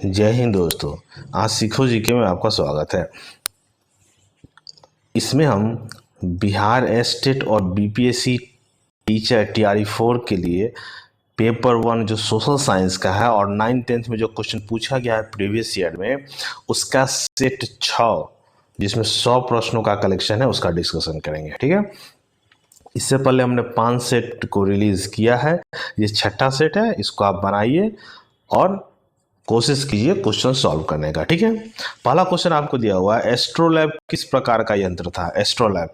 जय हिंद दोस्तों। आज सीखो जीके में आपका स्वागत है। इसमें हम बिहार स्टेट और बीपीएससी टीचर TRE 4 के लिए पेपर 1 जो सोशल साइंस का है और 9th-10th में जो क्वेश्चन पूछा गया है प्रीवियस ईयर में, उसका सेट 6 जिसमें 100 प्रश्नों का कलेक्शन है, उसका डिस्कशन करेंगे। ठीक है, इससे पहले हमने 5 सेट को रिलीज किया है, ये 6ठा सेट है। इसको आप बनाइए और कोशिश कीजिए क्वेश्चन सॉल्व करने का। ठीक है, पहला क्वेश्चन आपको दिया हुआ है, एस्ट्रोलैब किस प्रकार का यंत्र था? एस्ट्रोलैब,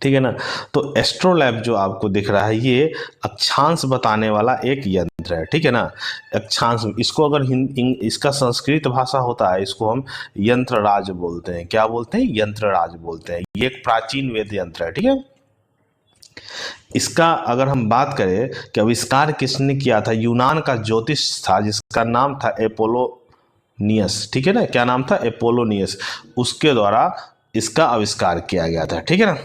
ठीक है ना। तो एस्ट्रोलैब जो आपको दिख रहा है, ये अक्षांश बताने वाला एक यंत्र है। ठीक है ना, अक्षांश, इसको अगर इसका संस्कृत भाषा होता है, इसको हम यंत्रराज बोलते हैं। क्या बोलते हैं? यंत्रराज बोलते हैं। ये एक प्राचीन वेद यंत्र है। ठीक है, इसका अगर हम बात करें कि आविष्कार किसने किया था, यूनान का ज्योतिष था जिसका नाम था एपोलोनियस। ठीक है ना, क्या नाम था? एपोलोनियस। उसके द्वारा इसका आविष्कार किया गया था। ठीक है ना।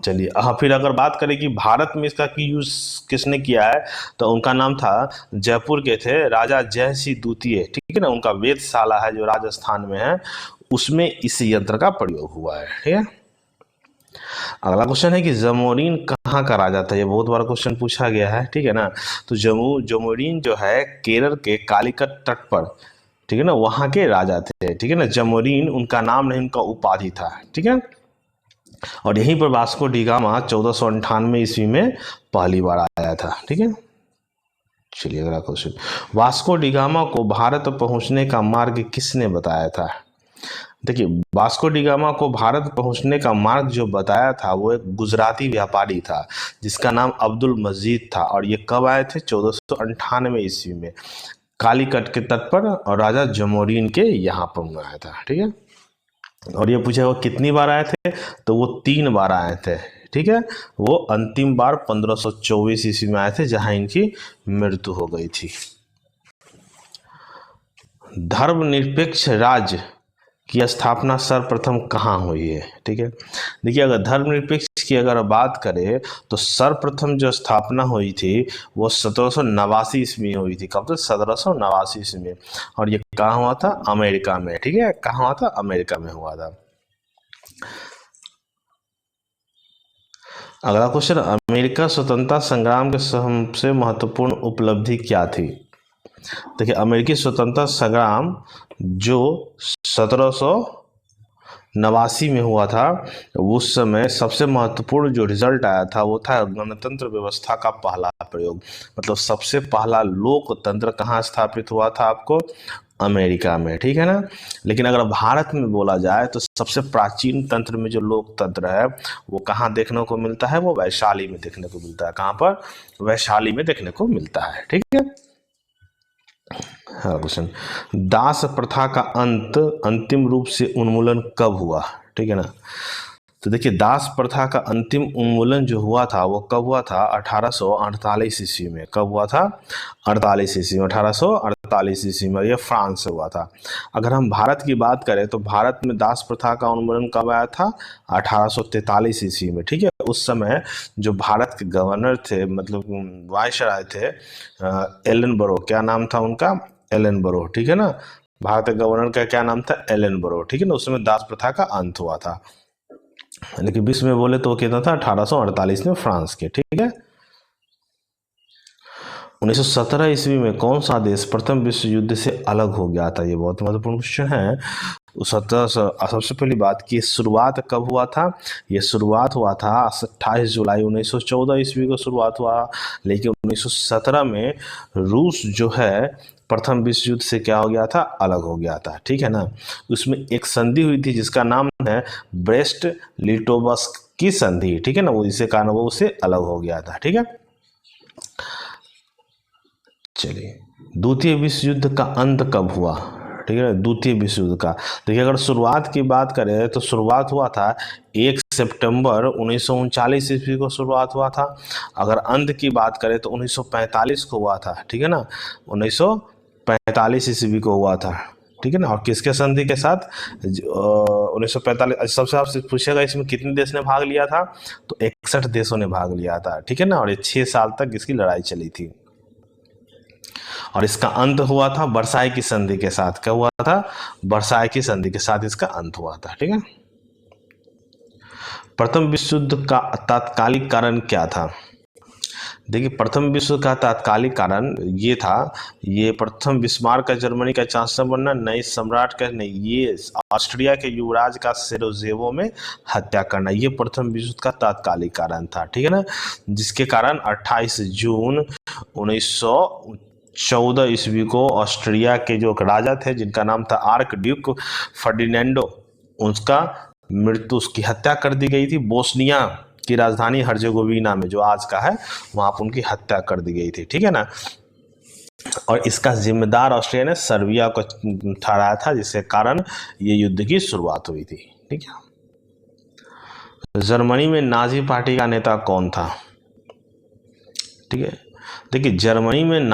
चलिए, फिर अगर बात करें कि भारत में इसका की यूज किसने किया है, तो उनका नाम था, जयपुर के थे राजा जयसिंह द्वितीय। ठीक है ना, उनका वेधशाला है जो राजस्थान में है, उसमें इस यंत्र का प्रयोग हुआ है। ठीक है, अगला क्वेश्चन है कि जमोरीन कहाँ का राजा था? ये बहुत बार क्वेश्चन पूछा गया है। ठीक है ना, तो जमोरीन जो है केरल के कालीकट तट पर, ठीक है ना, वहाँ के राजा थे। ठीक है ना, जमोरीन उनका नाम नहीं, उनका उपाधि था। ठीक है, और यहीं पर वास्को डी गामा 1498 ईस्वी में पहली बार आया था। ठीक है, चलिए अगला क्वेश्चन, वास्को डी गामा को भारत पहुंचने का मार्ग किसने बताया था? देखिए, वास्को डी गामा को भारत पहुंचने का मार्ग जो बताया था वो एक गुजराती व्यापारी था जिसका नाम अब्दुल मजीद था। और ये कब आए थे? 1498 ईस्वी में कालीकट के तट पर, और राजा जमोरीन के यहाँ पर आया था। ठीक है, और ये पूछा वो कितनी बार आए थे, तो वो 3 बार आए थे। ठीक है, वो अंतिम बार 1524 ईस्वी में आए थे जहां इनकी मृत्यु हो गई थी। धर्मनिरपेक्ष राज्य की स्थापना सर्वप्रथम कहाँ हुई है? ठीक है, देखिए, अगर धर्मनिरपेक्ष की अगर बात करें तो सर्वप्रथम जो स्थापना हुई थी वो 1789 ईस्वी में हुई थी। कब तक? 1789 ईस्वी में। और ये कहाँ हुआ था? अमेरिका में। ठीक है, कहाँ हुआ था? अमेरिका में हुआ था। अगला क्वेश्चन, अमेरिका स्वतंत्रता संग्राम के सबसे महत्वपूर्ण उपलब्धि क्या थी? देखिए, अमेरिकी स्वतंत्रता संग्राम जो 1789 में हुआ था, उस समय सबसे महत्वपूर्ण जो रिजल्ट आया था वो था गणतंत्र व्यवस्था का पहला प्रयोग। मतलब सबसे पहला लोकतंत्र कहाँ स्थापित हुआ था? आपको अमेरिका में। ठीक है ना, लेकिन अगर भारत में बोला जाए तो सबसे प्राचीन तंत्र में जो लोकतंत्र है वो कहाँ देखने को मिलता है? वो वैशाली में देखने को मिलता है। कहाँ पर? वैशाली में देखने को मिलता है। ठीक है, हाँ क्वेश्चन, दास प्रथा का अंतिम रूप से उन्मूलन कब हुआ? ठीक है ना, तो देखिए, दास प्रथा का अंतिम उन्मूलन जो हुआ था वो कब हुआ था? 1848 ईस्वी में। कब हुआ था? 48 ईस्वी में, 1848 ईस्वी में। ये फ्रांस से हुआ था। अगर हम भारत की बात करें तो भारत में दास प्रथा का उन्मूलन कब आया था? 1843 ईस्वी में। ठीक है, उस समय जो भारत के गवर्नर थे, मतलब वायसराय थे, एलन बरो, क्या नाम था उनका? एलन बरो। ठीक है ना, भारत के गवर्नर का क्या नाम था? एलन बरो। ठीक है ना, उस समय दास प्रथा का अंत हुआ था। लेकिन विश्व में बोले तो वो कितना था? 1848 में, फ्रांस के। ठीक है, 1917 ईस्वी में कौन सा देश प्रथम विश्व युद्ध से अलग हो गया था? ये बहुत महत्वपूर्ण क्वेश्चन है। सबसे पहली बात की शुरुआत कब हुआ था? ये शुरुआत हुआ था 28 जुलाई 1914 ईस्वी को शुरुआत हुआ। लेकिन 1917 में रूस जो है प्रथम विश्व युद्ध से क्या हो गया था? अलग हो गया था। ठीक है ना, उसमें एक संधि हुई थी जिसका नाम है ब्रेस्ट लिटोवस्क की संधि। ठीक है ना, वो इसे कारण वो उससे अलग हो गया था। ठीक है, चलिए, द्वितीय विश्व युद्ध का अंत कब हुआ? ठीक है, द्वितीय विश्व युद्ध का, देखिए, अगर शुरुआत की बात करें तो शुरुआत हुआ था 1 सितंबर 1939 ईस्वी को शुरुआत हुआ था। अगर अंत की बात करें तो 1945 को हुआ था। ठीक है ना, 1945 ईस्वी को हुआ था। ठीक है ना, और किसके संधि के साथ? 1945। सबसे आपसे पूछेगा इसमें कितने देश ने भाग लिया था, तो 61 देशों ने भाग लिया था। ठीक है ना, और ये 6 साल तक इसकी लड़ाई चली थी। और इसका अंत हुआ था वर्साई की संधि के साथ। क्या हुआ था? वर्साई की संधि के साथ इसका अंत हुआ था। ठीक है। प्रथम विश्व युद्ध का तात्कालिक कारण क्या था? देखिए, प्रथम विश्व का तात्कालिक कारण ये था, ये प्रथम बिस्मार्क का जर्मनी का चांसलर बनना, नए सम्राट का नहीं, ये ऑस्ट्रिया के युवराज का सेरोजेवो में हत्या करना, ये प्रथम विश्व का तात्कालिक कारण था। ठीक है ना, जिसके कारण 28 जून 1914 ईस्वी को ऑस्ट्रिया के जो राजा थे, जिनका नाम था आर्क ड्यूक फर्डिनेंडो, उसका मृत्यु, उसकी हत्या कर दी गई थी। बोस्निया की राजधानी हर्जेगोविना में, जो आज का है, वहां पर उनकी हत्या कर दी गई थी। ठीक है ना, और इसका जिम्मेदार ऑस्ट्रिया ने सर्बिया को ठहराया था, जिसके कारण ये युद्ध की शुरुआत हुई थी। ठीक है। जर्मनी में नाजी पार्टी का नेता कौन था? ठीक है, देखिए, जर्मनी में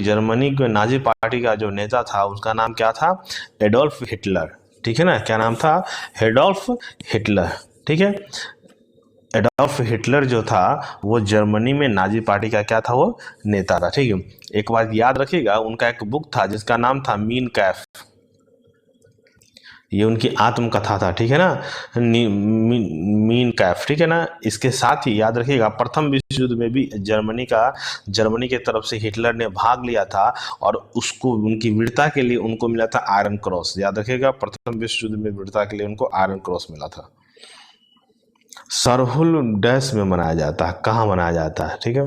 जर्मनी के नाजी पार्टी का जो नेता था, उसका नाम क्या था? Adolf Hitler. ठीक है ना, क्या नाम था? Adolf Hitler. ठीक है, एडोल्फ हिटलर जो था वो जर्मनी में नाजी पार्टी का क्या था? वो नेता था। ठीक है, एक बात याद रखिएगा, उनका एक बुक था जिसका नाम था मीन कैफ, ये उनकी आत्मकथा था। ठीक है ना, मीन कैफ। ठीक है ना, इसके साथ ही याद रखिएगा, प्रथम विश्व युद्ध में भी जर्मनी के तरफ से हिटलर ने भाग लिया था, और उसको उनकी वीरता के लिए उनको मिला था आयरन क्रॉस। याद रखिएगा, प्रथम विश्व युद्ध में वीरता के लिए उनको आयरन क्रॉस मिला था। सरहुल डैश में मनाया जाता है, कहाँ मनाया जाता है? ठीक है,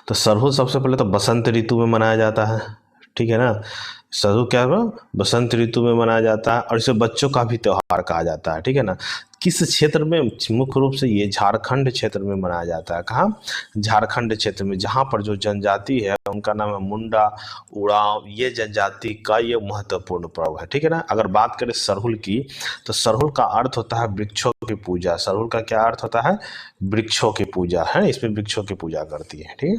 तो सरहुल सबसे पहले तो बसंत ऋतु में मनाया जाता है। ठीक है ना, सरहुल क्या है? बसंत ऋतु में मनाया जाता है, और इसे बच्चों का भी त्यौहार कहा जाता है। ठीक है ना, किस क्षेत्र में? मुख्य रूप से ये झारखंड क्षेत्र में मनाया जाता है। कहाँ? झारखंड क्षेत्र में, जहाँ पर जो जनजाति है उनका नाम है मुंडा, उड़ाव, ये जनजाति का ये महत्वपूर्ण पर्व है। ठीक है ना, अगर बात करें सरहुल की, तो सरहुल का अर्थ होता है वृक्षों की पूजा। सरहुल का क्या अर्थ होता है? वृक्षों की पूजा है, इसमें वृक्षों की पूजा करती है। ठीक है,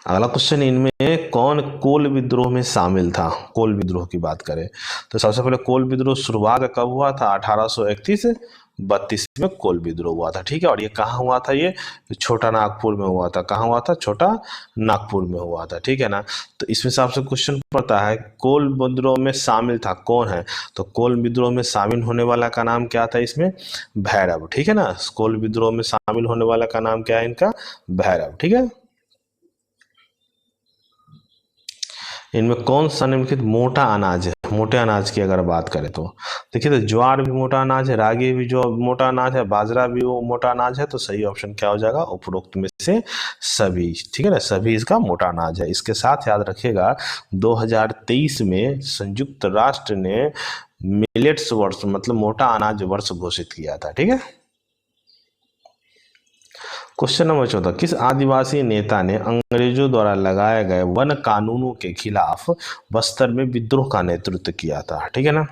अगला क्वेश्चन, इनमें कौन कोल विद्रोह में शामिल था? कोल विद्रोह की बात करें तो सबसे पहले कोल विद्रोह शुरुआत कब हुआ था? 1831-32 में कोल विद्रोह हुआ था। ठीक है, और ये कहाँ हुआ था? ये छोटा नागपुर में हुआ था। कहाँ हुआ था? छोटा नागपुर में हुआ था। ठीक है ना, तो इसमें से आपसे क्वेश्चन पड़ता है, कोल विद्रोह में शामिल था कौन है? तो कोल विद्रोह में शामिल होने वाला का नाम क्या था? इसमें भैरव। ठीक है ना, कोल विद्रोह में शामिल होने वाला का नाम क्या है? इनका भैरव। ठीक है, इनमें कौन सा निम्नलिखित मोटा अनाज है? मोटे अनाज की अगर बात करें तो देखिए, तो ज्वार भी मोटा अनाज है, रागी भी जो मोटा अनाज है, बाजरा भी वो मोटा अनाज है। तो सही ऑप्शन क्या हो जाएगा? उपरोक्त में से सभी। ठीक है ना, सभी इसका मोटा अनाज है। इसके साथ याद रखिएगा, 2023 में संयुक्त राष्ट्र ने मिलेट्स वर्ष, मतलब मोटा अनाज वर्ष घोषित किया था। ठीक है, क्वेश्चन नंबर 14, किस आदिवासी नेता ने अंग्रेजों द्वारा लगाए गए वन कानूनों के खिलाफ बस्तर में विद्रोह का नेतृत्व किया था? ठीक है ना,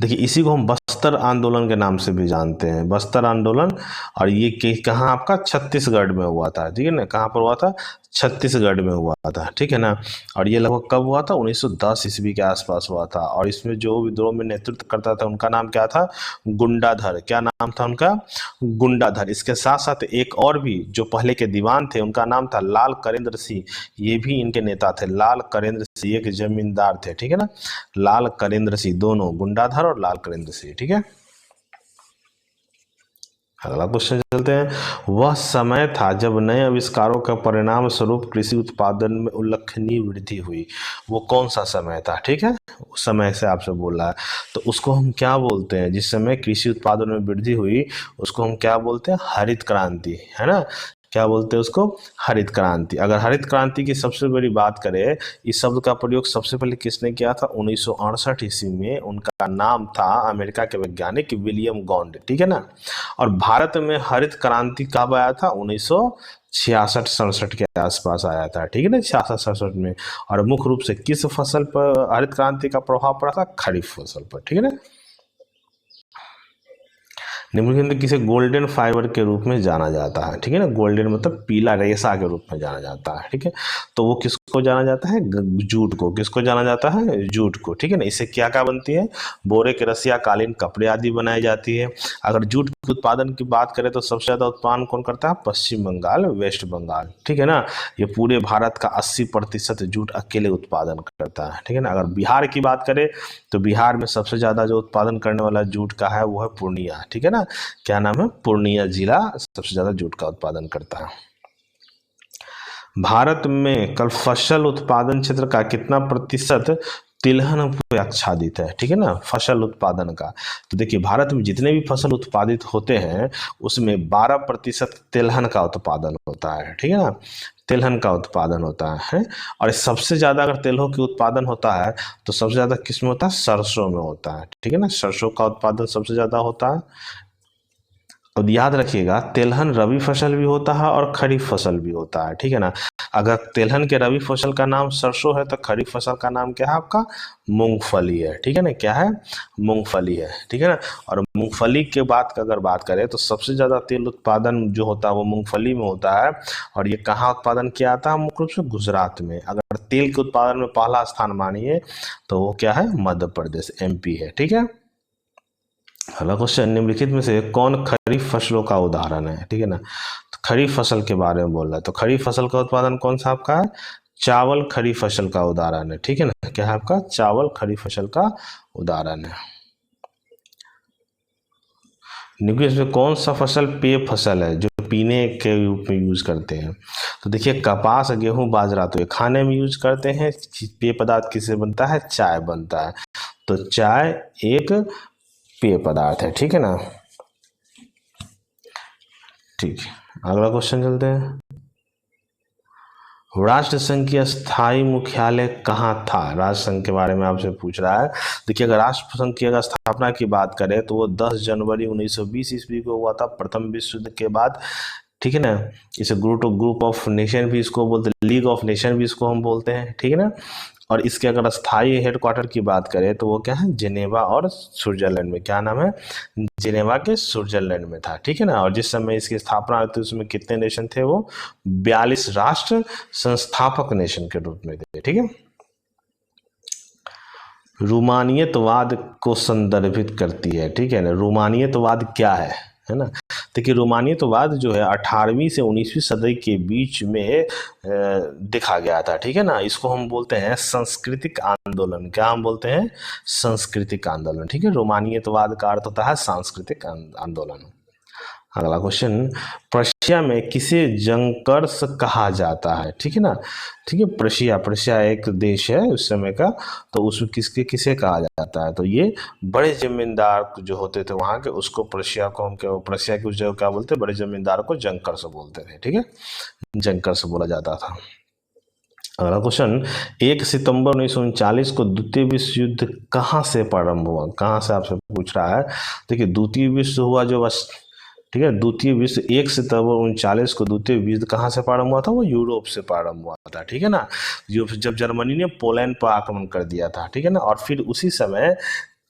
देखिए, इसी को हम बस्तर आंदोलन के नाम से भी जानते हैं, बस्तर आंदोलन। और ये कहाँ? आपका छत्तीसगढ़ में हुआ था। ठीक है ना, कहाँ पर हुआ था? छत्तीसगढ़ में हुआ था। ठीक है ना, और ये लगभग कब हुआ था? 1910 ईस्वी के आसपास हुआ था। और इसमें जो विद्रोह में नेतृत्व करता था उनका नाम क्या था? गुंडाधर। क्या नाम था उनका? गुंडाधर। इसके साथ साथ एक और भी जो पहले के दीवान थे, उनका नाम था लाल करेंद्र सिंह, ये भी इनके नेता थे। लाल करेंद्र सिंह एक जमींदार थे। ठीक है ना, लाल करेंद्र सिंह, दोनों गुंडाधर और लाल करेंद्र सिंह। ठीक है, अगला क्वेश्चन चलते हैं। वह समय था जब नए आविष्कारों का परिणाम स्वरूप कृषि उत्पादन में उल्लेखनीय वृद्धि हुई। वो कौन सा समय था? ठीक है, उस समय से आपसे बोल रहा है, तो उसको हम क्या बोलते हैं? जिस समय कृषि उत्पादन में वृद्धि हुई उसको हम क्या बोलते हैं? हरित क्रांति, है ना। क्या बोलते हैं उसको? हरित क्रांति। अगर हरित क्रांति की सबसे बड़ी बात करें, इस शब्द का प्रयोग सबसे पहले किसने किया था? 1968 ईस्वी में। उनका नाम था अमेरिका के वैज्ञानिक विलियम गॉन्ड। ठीक है ना, और भारत में हरित क्रांति कब आया था? 1966-67 के आसपास आया था। ठीक है ना, 66-67 में। और मुख्य रूप से किस फसल पर हरित क्रांति का प्रभाव पड़ा था? खरीफ फसल पर। ठीक है ना, निम्नलिखित में किसे गोल्डन फाइबर के रूप में जाना जाता है, ठीक है ना। गोल्डन मतलब पीला रेशा के रूप में जाना जाता है, ठीक है। तो वो किसको जाना जाता है, जूट को। किसको जाना जाता है, जूट को, ठीक है ना। इससे क्या क्या बनती है, बोरे के रस्सियाँ, कालीन, कपड़े आदि बनाई जाती है। अगर जूट के उत्पादन की बात करें तो सबसे ज़्यादा उत्पादन कौन करता है, पश्चिम बंगाल, वेस्ट बंगाल, ठीक है ना। ये पूरे भारत का 80% जूट अकेले उत्पादन करता है, ठीक है ना। अगर बिहार की बात करें तो बिहार में सबसे ज़्यादा जो उत्पादन करने वाला जूट का है वो है पूर्णिया, ठीक है ना। क्या नाम है, पूर्णिया जिला सबसे ज़्यादा जूट का उत्पादन करता है। भारत में कल फसल उत्पादन क्षेत्र का कितना प्रतिशत तिलहन पे आच्छादित है, ठीक है ना, फसल उत्पादन का। तो देखिए भारत में जितने भी फसल उत्पादित होते हैं उसमें 12% तिलहन का उत्पादन होता है, ठीक है ना। तिलहन का उत्पादन होता है। और सबसे ज़्यादा अगर तिलहन की उत्पादन होता है तो सबसे ज़्यादा किस में होता है, सरसों में होता है, ठीक है ना। सरसों का उत्पादन सबसे ज़्यादा होता है। और याद रखिएगा तिलहन रबी फसल भी होता है और खरीफ फसल भी होता है, ठीक है ना। अगर तिलहन के रबी फसल का नाम सरसों है तो खरीफ फसल का नाम क्या है आपका, मूंगफली है, ठीक है ना। क्या है, मूंगफली है, ठीक है ना। और मूंगफली के बात का अगर बात करें तो सबसे ज़्यादा तेल उत्पादन जो होता है वो मूंगफली में होता है। और ये कहाँ उत्पादन किया जाता है, मुख्य रूप से गुजरात में। अगर तेल के उत्पादन में पहला स्थान मानिए तो वो क्या है, मध्य प्रदेश, MP है, ठीक है। अगला क्वेश्चन, निम्नलिखित में से कौन खरीफ फसलों का उदाहरण है, ठीक है ना। तो खरीफ फसल के बारे में बोल रहा है, तो खरीफ फसल का उत्पादन कौन सा आपका है, चावल खरीफ फसल का उदाहरण है, ठीक है ना। क्या है आपका, चावल खरीफ फसल का उदाहरण है। निम्नलिखित में कौन सा फसल पेय फसल है जो पीने के रूप में यूज करते हैं। तो देखिए कपास, गेहूं, बाजरा तो ये खाने में यूज करते हैं। पेय पदार्थ किससे बनता है, चाय बनता है। तो चाय एक पेय पदार्थ है, ठीक है ना। ठीक है, अगला क्वेश्चन चलते हैं। राष्ट्रसंघ की स्थायी मुख्यालय कहाँ था, राष्ट्रसंघ के बारे में आपसे पूछ रहा है। देखिए अगर राष्ट्रसंघ की अगर स्थापना की बात करें तो वो 10 जनवरी 1920 ईस्वी को हुआ था, प्रथम विश्व युद्ध के बाद, ठीक है ना। इसे ग्रुप ऑफ नेशन भी इसको बोलते हैं, लीग ऑफ नेशन भी इसको हम बोलते हैं, ठीक है ना। और इसके अगर स्थायी हेडक्वार्टर की बात करें तो वो क्या है, जिनेवा और स्विट्जरलैंड में। क्या नाम है, जिनेवा के स्विट्जरलैंड में था, ठीक है ना। और जिस समय इसकी स्थापना हुई थी उसमें कितने नेशन थे, वो 42 राष्ट्र संस्थापक नेशन के रूप में थे, ठीक है। रूमानियतवाद को संदर्भित करती है, ठीक है ना। रूमानियतवाद क्या है ना। देखिए रोमानियतवाद जो है 18वीं से 19वीं सदी के बीच में देखा गया था, ठीक है ना। इसको हम बोलते हैं सांस्कृतिक आंदोलन। क्या हम बोलते हैं, सांस्कृतिक आंदोलन, ठीक है। रोमानियतवाद का अर्थ होता है सांस्कृतिक आंदोलन। अगला क्वेश्चन, प्रशिया में किसे जंकर्स कहा जाता है, ठीक है ना। ठीक है, प्रशिया एक देश है उस समय का, तो उसमें किसे कहा जाता है, तो ये बड़े जमींदार जो होते थे वहाँ के, उसको प्रशिया को हम क्या, प्रशिया की उस जगह क्या बोलते, बड़े जमींदार को जंकर्स बोलते थे, ठीक है, जंकर्स बोला जाता था। अगला क्वेश्चन, 1 सितंबर 1939 को द्वितीय विश्व युद्ध कहाँ से प्रारंभ हुआ, कहाँ से आपसे पूछ रहा है। देखिए द्वितीय विश्व हुआ जो बस, ठीक है, द्वितीय विश्व 1 सितंबर 1939 को द्वितीय विश्व कहाँ से प्रारंभ हुआ था, वो यूरोप से प्रारंभ हुआ था, ठीक है ना। जब जर्मनी ने पोलैंड पर आक्रमण कर दिया था, ठीक है ना। और फिर उसी समय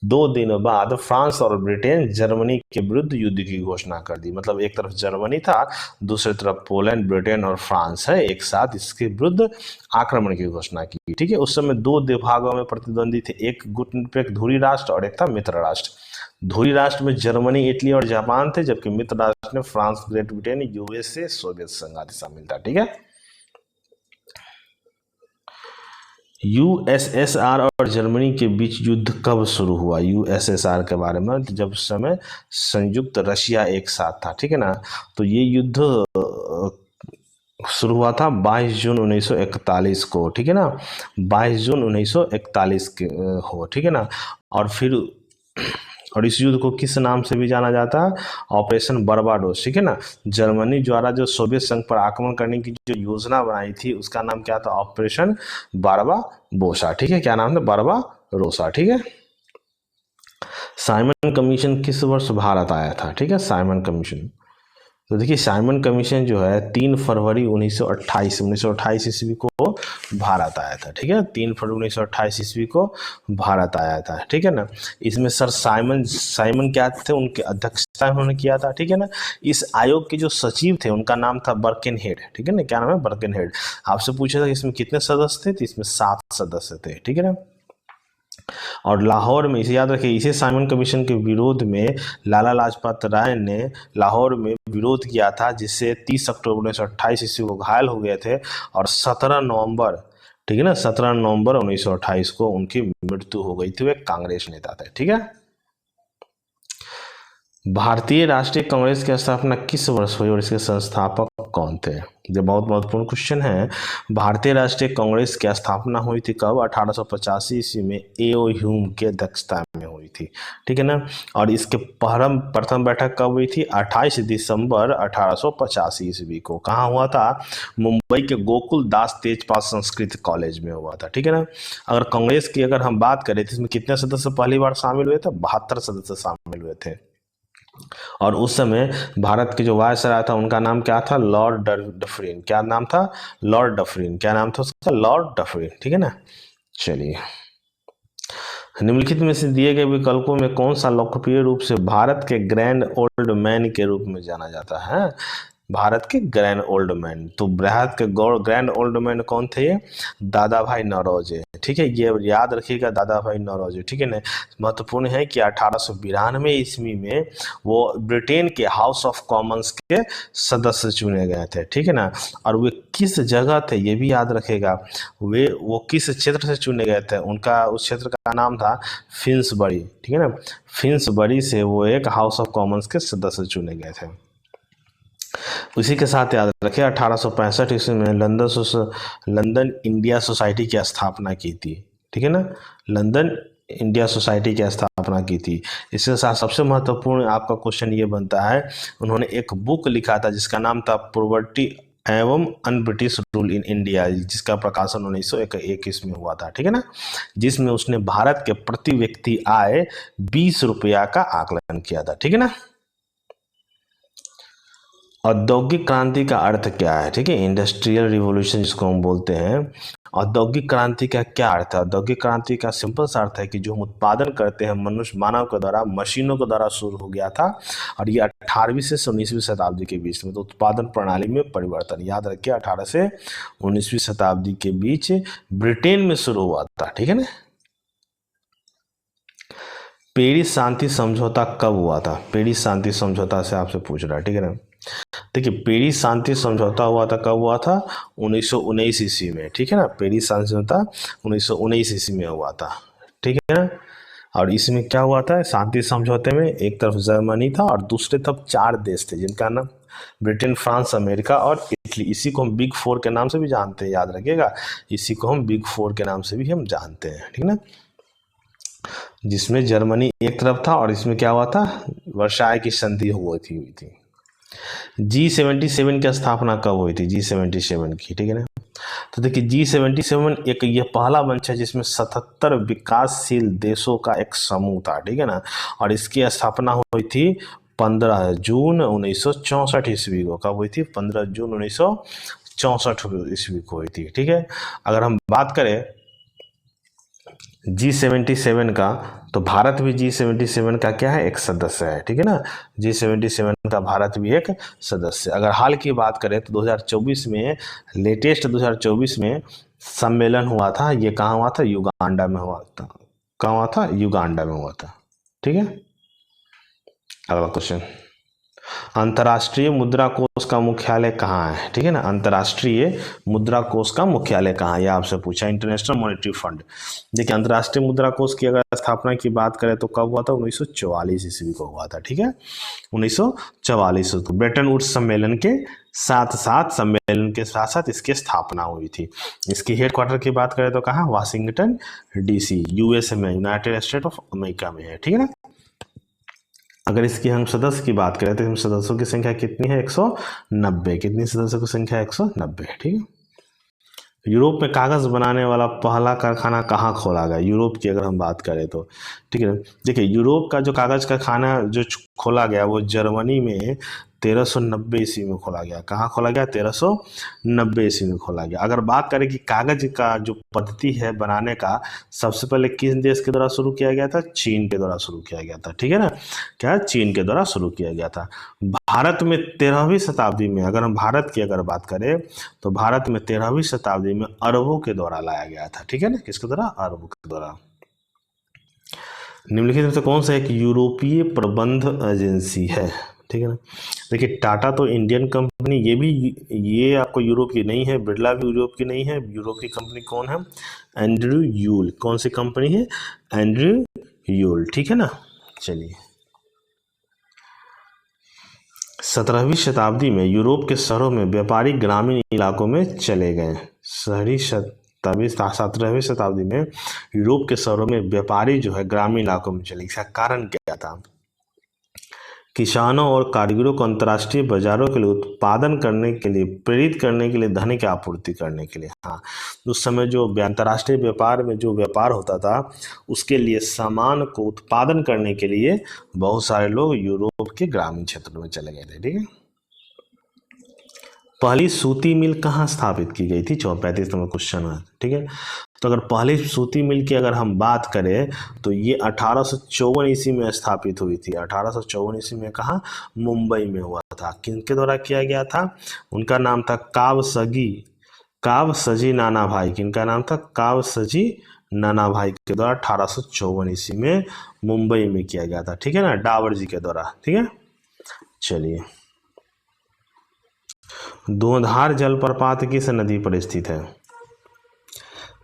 2 दिन बाद फ्रांस और ब्रिटेन जर्मनी के विरुद्ध युद्ध की घोषणा कर दी। मतलब एक तरफ जर्मनी था, दूसरी तरफ पोलैंड, ब्रिटेन और फ्रांस है, एक साथ इसके विरुद्ध आक्रमण की घोषणा की, ठीक है। उस समय 2 भागों में प्रतिद्वंदी थे, एक गुटनिरपेक्ष धुरी राष्ट्र और एक था मित्र राष्ट्र। धुरी राष्ट्र में जर्मनी, इटली और जापान थे, जबकि मित्र राष्ट्र में France, great Britain, USA, Soviet संघ आदि शामिल था, ठीक है। USSR और जर्मनी के बीच युद्ध कब शुरू हुआ, USSR के बारे में, जब उस समय संयुक्त रशिया एक साथ था, ठीक है ना। तो ये युद्ध शुरू हुआ था 22 जून 1941 को, ठीक है ना, 22 जून 1941 के हो, ठीक है ना। और इस युद्ध को किस नाम से भी जाना जाता है, ऑपरेशन बारबाडोस, ठीक है ना। जर्मनी द्वारा जो सोवियत संघ पर आक्रमण करने की जो योजना बनाई थी उसका नाम क्या था, ऑपरेशन बारबारोसा, ठीक है। क्या नाम था, बारबारोसा, ठीक है। साइमन कमीशन किस वर्ष भारत आया था, ठीक है, साइमन कमीशन तो देखिए साइमन कमीशन जो है 3 फरवरी 1928 ईस्वी को भारत आया था, ठीक है। 3 फरवरी 1928 ईस्वी को भारत आया था, ठीक है ना। इसमें सर साइमन साइमन क्या थे, उनके अध्यक्षता उन्होंने किया था, ठीक है ना। इस आयोग के जो सचिव थे उनका नाम था बर्किनहेड, ठीक है ना। क्या नाम है? बर्किनहेड। आपसे पूछा था कि इसमें कितने सदस्य थे, तो इसमें 7 सदस्य थे, ठीक है ना। और लाहौर में, इसे याद रखिए, इसे साइमन कमीशन के विरोध में लाला लाजपत राय ने लाहौर में विरोध किया था, जिससे 30 अक्टूबर 1928 ईस्वी को घायल हो गए थे और 17 नवंबर, ठीक है ना, 17 नवंबर 1928 को उनकी मृत्यु हो गई थी। वे कांग्रेस नेता थे, ठीक है। भारतीय राष्ट्रीय कांग्रेस की स्थापना किस वर्ष हुई और इसके संस्थापक कौन थे? ये बहुत महत्वपूर्ण क्वेश्चन है। भारतीय राष्ट्रीय कांग्रेस की स्थापना हुई थी कब? 1885 ईस्वी में ए.ओ. ह्यूम के अध्यक्षता में हुई थी, ठीक है ना। और इसके प्रथम बैठक कब हुई थी? 28 दिसंबर 1885 ईस्वी को। कहाँ हुआ था? मुंबई के गोकुल दास तेजपाल संस्कृत कॉलेज में हुआ था, ठीक है ना। अगर कांग्रेस की अगर हम बात करें तो इसमें कितने सदस्य पहली बार शामिल हुए थे? 72 सदस्य शामिल हुए थे। और उस समय भारत के जो वायसराय था उनका नाम क्या था? Lord Dufferin. क्या नाम था? Lord Dufferin. क्या नाम था उसका? लॉर्ड डफरिन, ठीक है ना। चलिए, निम्नलिखित में से दिए गए विकल्पों में कौन सा लोकप्रिय रूप से भारत के ग्रैंड ओल्ड मैन के रूप में जाना जाता है? भारत के ग्रैंड ओल्ड मैन, तो भारत के ग्रैंड ओल्ड मैन कौन थे? दादा भाई नौरोजी, ठीक है। ये याद रखिएगा, दादा भाई नौरोजी, ठीक है ना। महत्वपूर्ण है कि 1892 ईस्वी में वो ब्रिटेन के हाउस ऑफ कॉमन्स के सदस्य चुने गए थे, ठीक है ना। और वे किस जगह थे ये भी याद रखेगा, वो किस क्षेत्र से चुने गए थे? उनका उस क्षेत्र का नाम था फिन्सबरी, ठीक है ना। फिन्सबरी से वो एक हाउस ऑफ कॉमन्स के सदस्य चुने गए थे। उसी के साथ याद रखें 1865 ईस्वी में लंदन इंडिया सोसाइटी की स्थापना की थी, ठीक है ना। लंदन इंडिया सोसाइटी की स्थापना की थी। इसके साथ सबसे महत्वपूर्ण आपका क्वेश्चन ये बनता है, उन्होंने एक बुक लिखा था जिसका नाम था पॉवर्टी एवं un British rule in India, जिसका प्रकाशन 1921 में हुआ था, ठीक है ना। जिसमें उसने भारत के प्रति व्यक्ति आय 20 रुपया का आकलन किया था, ठीक है ना। औद्योगिक क्रांति का अर्थ क्या है? ठीक है, इंडस्ट्रियल रिवॉल्यूशन जिसको हम बोलते हैं। औद्योगिक क्रांति का क्या अर्थ है? औद्योगिक क्रांति का सिंपल सा अर्थ है कि जो हम उत्पादन करते हैं मनुष्य मानव के द्वारा, मशीनों के द्वारा शुरू हो गया था और ये 18वीं से 19वीं शताब्दी के बीच में, तो उत्पादन प्रणाली में परिवर्तन, याद रखिए 18 से 19वीं शताब्दी के बीच ब्रिटेन में शुरू हुआ था, ठीक है ना। पेरिस शांति समझौता कब हुआ था? पेरिस शांति समझौता से आपसे पूछ रहा है, ठीक है ना। देखिए, पेरिस शांति समझौता हुआ था, कब हुआ था? 1919 ईस्वी में, ठीक है ना। पेरिस शांति समझौता 1919 ईस्वी में हुआ था, ठीक है ना। और इसमें क्या हुआ था? शांति समझौते में एक तरफ जर्मनी था और दूसरे तरफ 4 देश थे जिनका नाम ब्रिटेन, फ्रांस, अमेरिका और इटली। इसी को हम बिग 4 के नाम से भी जानते हैं, याद रखिएगा। इसी को हम बिग 4 के नाम से भी हम जानते हैं, ठीक है ना। जिसमें जर्मनी एक तरफ था और इसमें क्या हुआ था? वर्साय की संधि हुई थी। G77 की स्थापना कब हुई थी? G77 की, ठीक है ना। तो देखिए G77 एक ये पहला मंच है जिसमें 77 विकासशील देशों का एक समूह था, ठीक है ना। और इसकी स्थापना हुई थी 15 जून 1964 ईस्वी को। कब हुई थी? 15 जून 1964 ईस्वी को हुई थी, ठीक है। अगर हम बात करें G77 का, तो भारत भी G77 का क्या है? एक सदस्य है, ठीक है ना। G77 का भारत भी एक सदस्य। अगर हाल की बात करें तो 2024 में, लेटेस्ट 2024 में सम्मेलन हुआ था। ये कहाँ हुआ था? युगांडा में हुआ था। कहाँ हुआ था? युगांडा में हुआ था, ठीक है। अगला क्वेश्चन, अंतर्राष्ट्रीय मुद्रा कोष का मुख्यालय कहाँ है? ठीक है ना। अंतर्राष्ट्रीय मुद्रा कोष का मुख्यालय कहाँ है, यह आपसे पूछा। International monetary fund. देखिए, अंतर्राष्ट्रीय मुद्रा कोष की अगर स्थापना की बात करें तो कब हुआ था? 1944 ईस्वी को हुआ था, ठीक है। 1944 को ब्रेटन वुड्स सम्मेलन के साथ साथ इसकी स्थापना हुई थी। इसकी हेडक्वार्टर की बात करें तो कहाँ? वाशिंगटन DC, USA में, यूनाइटेड स्टेट ऑफ अमेरिका में है, ठीक है ना। अगर इसकी हम सदस्य की बात करें तो हम सदस्यों की संख्या कितनी है? 190। कितनी सदस्यों की संख्या? 190, ठीक है। यूरोप में कागज़ बनाने वाला पहला कारखाना कहाँ खोला गया? यूरोप की अगर हम बात करें तो, ठीक है। देखिए, यूरोप का जो कागज़ कारखाना जो खोला गया वो जर्मनी में 1390 ईस्वी में खोला गया। कहाँ खोला गया? 1390 ईस्वी में खोला गया। अगर बात करें कि कागज का जो पद्धति है बनाने का, सबसे पहले किस देश के द्वारा शुरू किया गया था? चीन के द्वारा शुरू किया गया था। ठीक है ना, क्या? चीन के द्वारा शुरू किया गया था। भारत में 13वीं शताब्दी में, अगर हम भारत की अगर बात करें तो भारत में 13वीं शताब्दी में अरबों के द्वारा लाया गया था। ठीक है ना, किसके द्वारा? अरबों के द्वारा। निम्नलिखित में से कौन सा एक यूरोपीय प्रबंध एजेंसी है? ठीक है ना, देखिए टाटा तो इंडियन कंपनी, ये आपको यूरोप की नहीं है, बिरला भी यूरोप की नहीं है। यूरोप की कंपनी कौन है? Andrew Yule. कौन सी कंपनी है? Andrew Yule. ठीक है ना, चलिए। 17वीं शताब्दी में यूरोप के शहरों में व्यापारी ग्रामीण इलाकों में चले गए। 17वीं शताब्दी में यूरोप के शहरों में व्यापारी जो है ग्रामीण इलाकों में चले। इसका कारण क्या था? किसानों और कारीगरों को अंतर्राष्ट्रीय बाजारों के लिए उत्पादन करने के लिए प्रेरित करने के लिए धन की आपूर्ति करने के लिए। हाँ, उस समय जो अंतर्राष्ट्रीय व्यापार में जो व्यापार होता था उसके लिए सामान को उत्पादन करने के लिए बहुत सारे लोग यूरोप के ग्रामीण क्षेत्रों में चले गए थे। ठीक है, पहली सूती मिल कहाँ स्थापित की गई थी? 35 नंबर क्वेश्चन है। ठीक है, तो अगर पहली सूती मिल की अगर हम बात करें तो ये 1854 ईस्वी में स्थापित हुई थी। 1854 ईस्वी में कहाँ? मुंबई में हुआ था। किनके द्वारा किया गया था? उनका नाम था कावसजी नाना भाई। किनका नाम था? कावसजी नाना भाई के द्वारा 1854 ईस्वी में मुंबई में किया गया था। ठीक है ना, डावर जी के द्वारा। ठीक है, चलिए। धुआंधार जलप्रपात किस नदी पर स्थित है?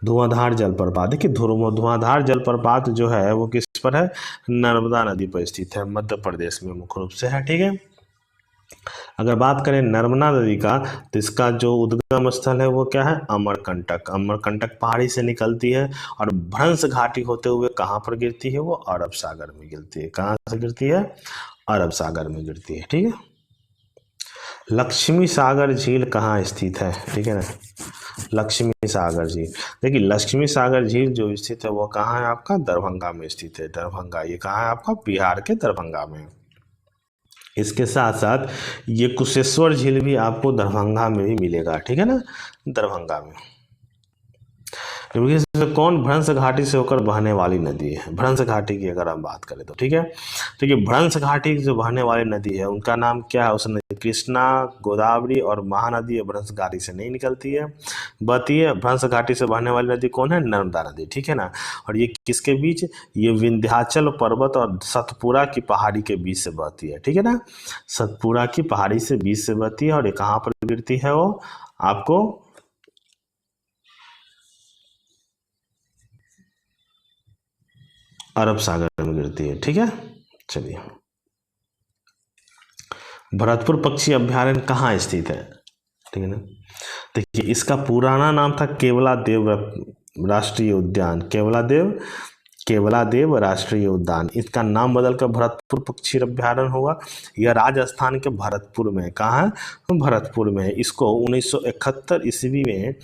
धुआंधार जलप्रपात, देखिए धुआंधार जलप्रपात जो है वो किस पर है? नर्मदा नदी पर स्थित है, मध्य प्रदेश में मुख्य रूप से है। ठीक है, अगर बात करें नर्मदा नदी का तो इसका जो उद्गम स्थल है वो क्या है? अमरकंटक। अमरकंटक पहाड़ी से निकलती है और भ्रंश घाटी होते हुए कहाँ पर गिरती है? वो अरब सागर में गिरती है। कहाँ से गिरती है? अरब सागर में गिरती है। ठीक है, लक्ष्मी सागर झील कहाँ स्थित है? ठीक है ना, लक्ष्मी सागर झील, देखिए लक्ष्मी सागर झील जो स्थित है वो कहाँ है आपका? दरभंगा में स्थित है। दरभंगा, ये कहाँ है आपका? बिहार के दरभंगा में। इसके साथ साथ ये कुशेश्वर झील भी आपको दरभंगा में भी मिलेगा। ठीक है ना, दरभंगा में। इसमें कौन भ्रंश घाटी से होकर बहने वाली नदी है? भ्रंश घाटी की अगर हम बात करें तो, ठीक है, तो ये भ्रंश घाटी जो बहने वाली नदी है उनका नाम क्या है? उस नदी कृष्णा, गोदावरी और महानदी भ्रंश घाटी से नहीं निकलती है, बहती है। भ्रंश घाटी से बहने वाली नदी कौन है? नर्मदा नदी। ठीक है ना, और ये किसके बीच? ये विंध्याचल पर्वत और सतपुरा की पहाड़ी के बीच से बहती है। ठीक है ना, सतपुरा की पहाड़ी से बीच से बहती है और ये कहाँ पर गिरती है? वो आपको अरब सागर में गिरती है। ठीक है, चलिए। भरतपुर पक्षी अभ्यारण्य कहाँ स्थित है? ठीक है ना, देखिए इसका पुराना नाम था केवलादेव राष्ट्रीय उद्यान। केवलादेव राष्ट्रीय उद्यान, इसका नाम बदलकर भरतपुर पक्षी अभ्यारण्य होगा। यह राजस्थान के भरतपुर में, कहाँ है? भरतपुर में है। इसको 1971 ईस्वी में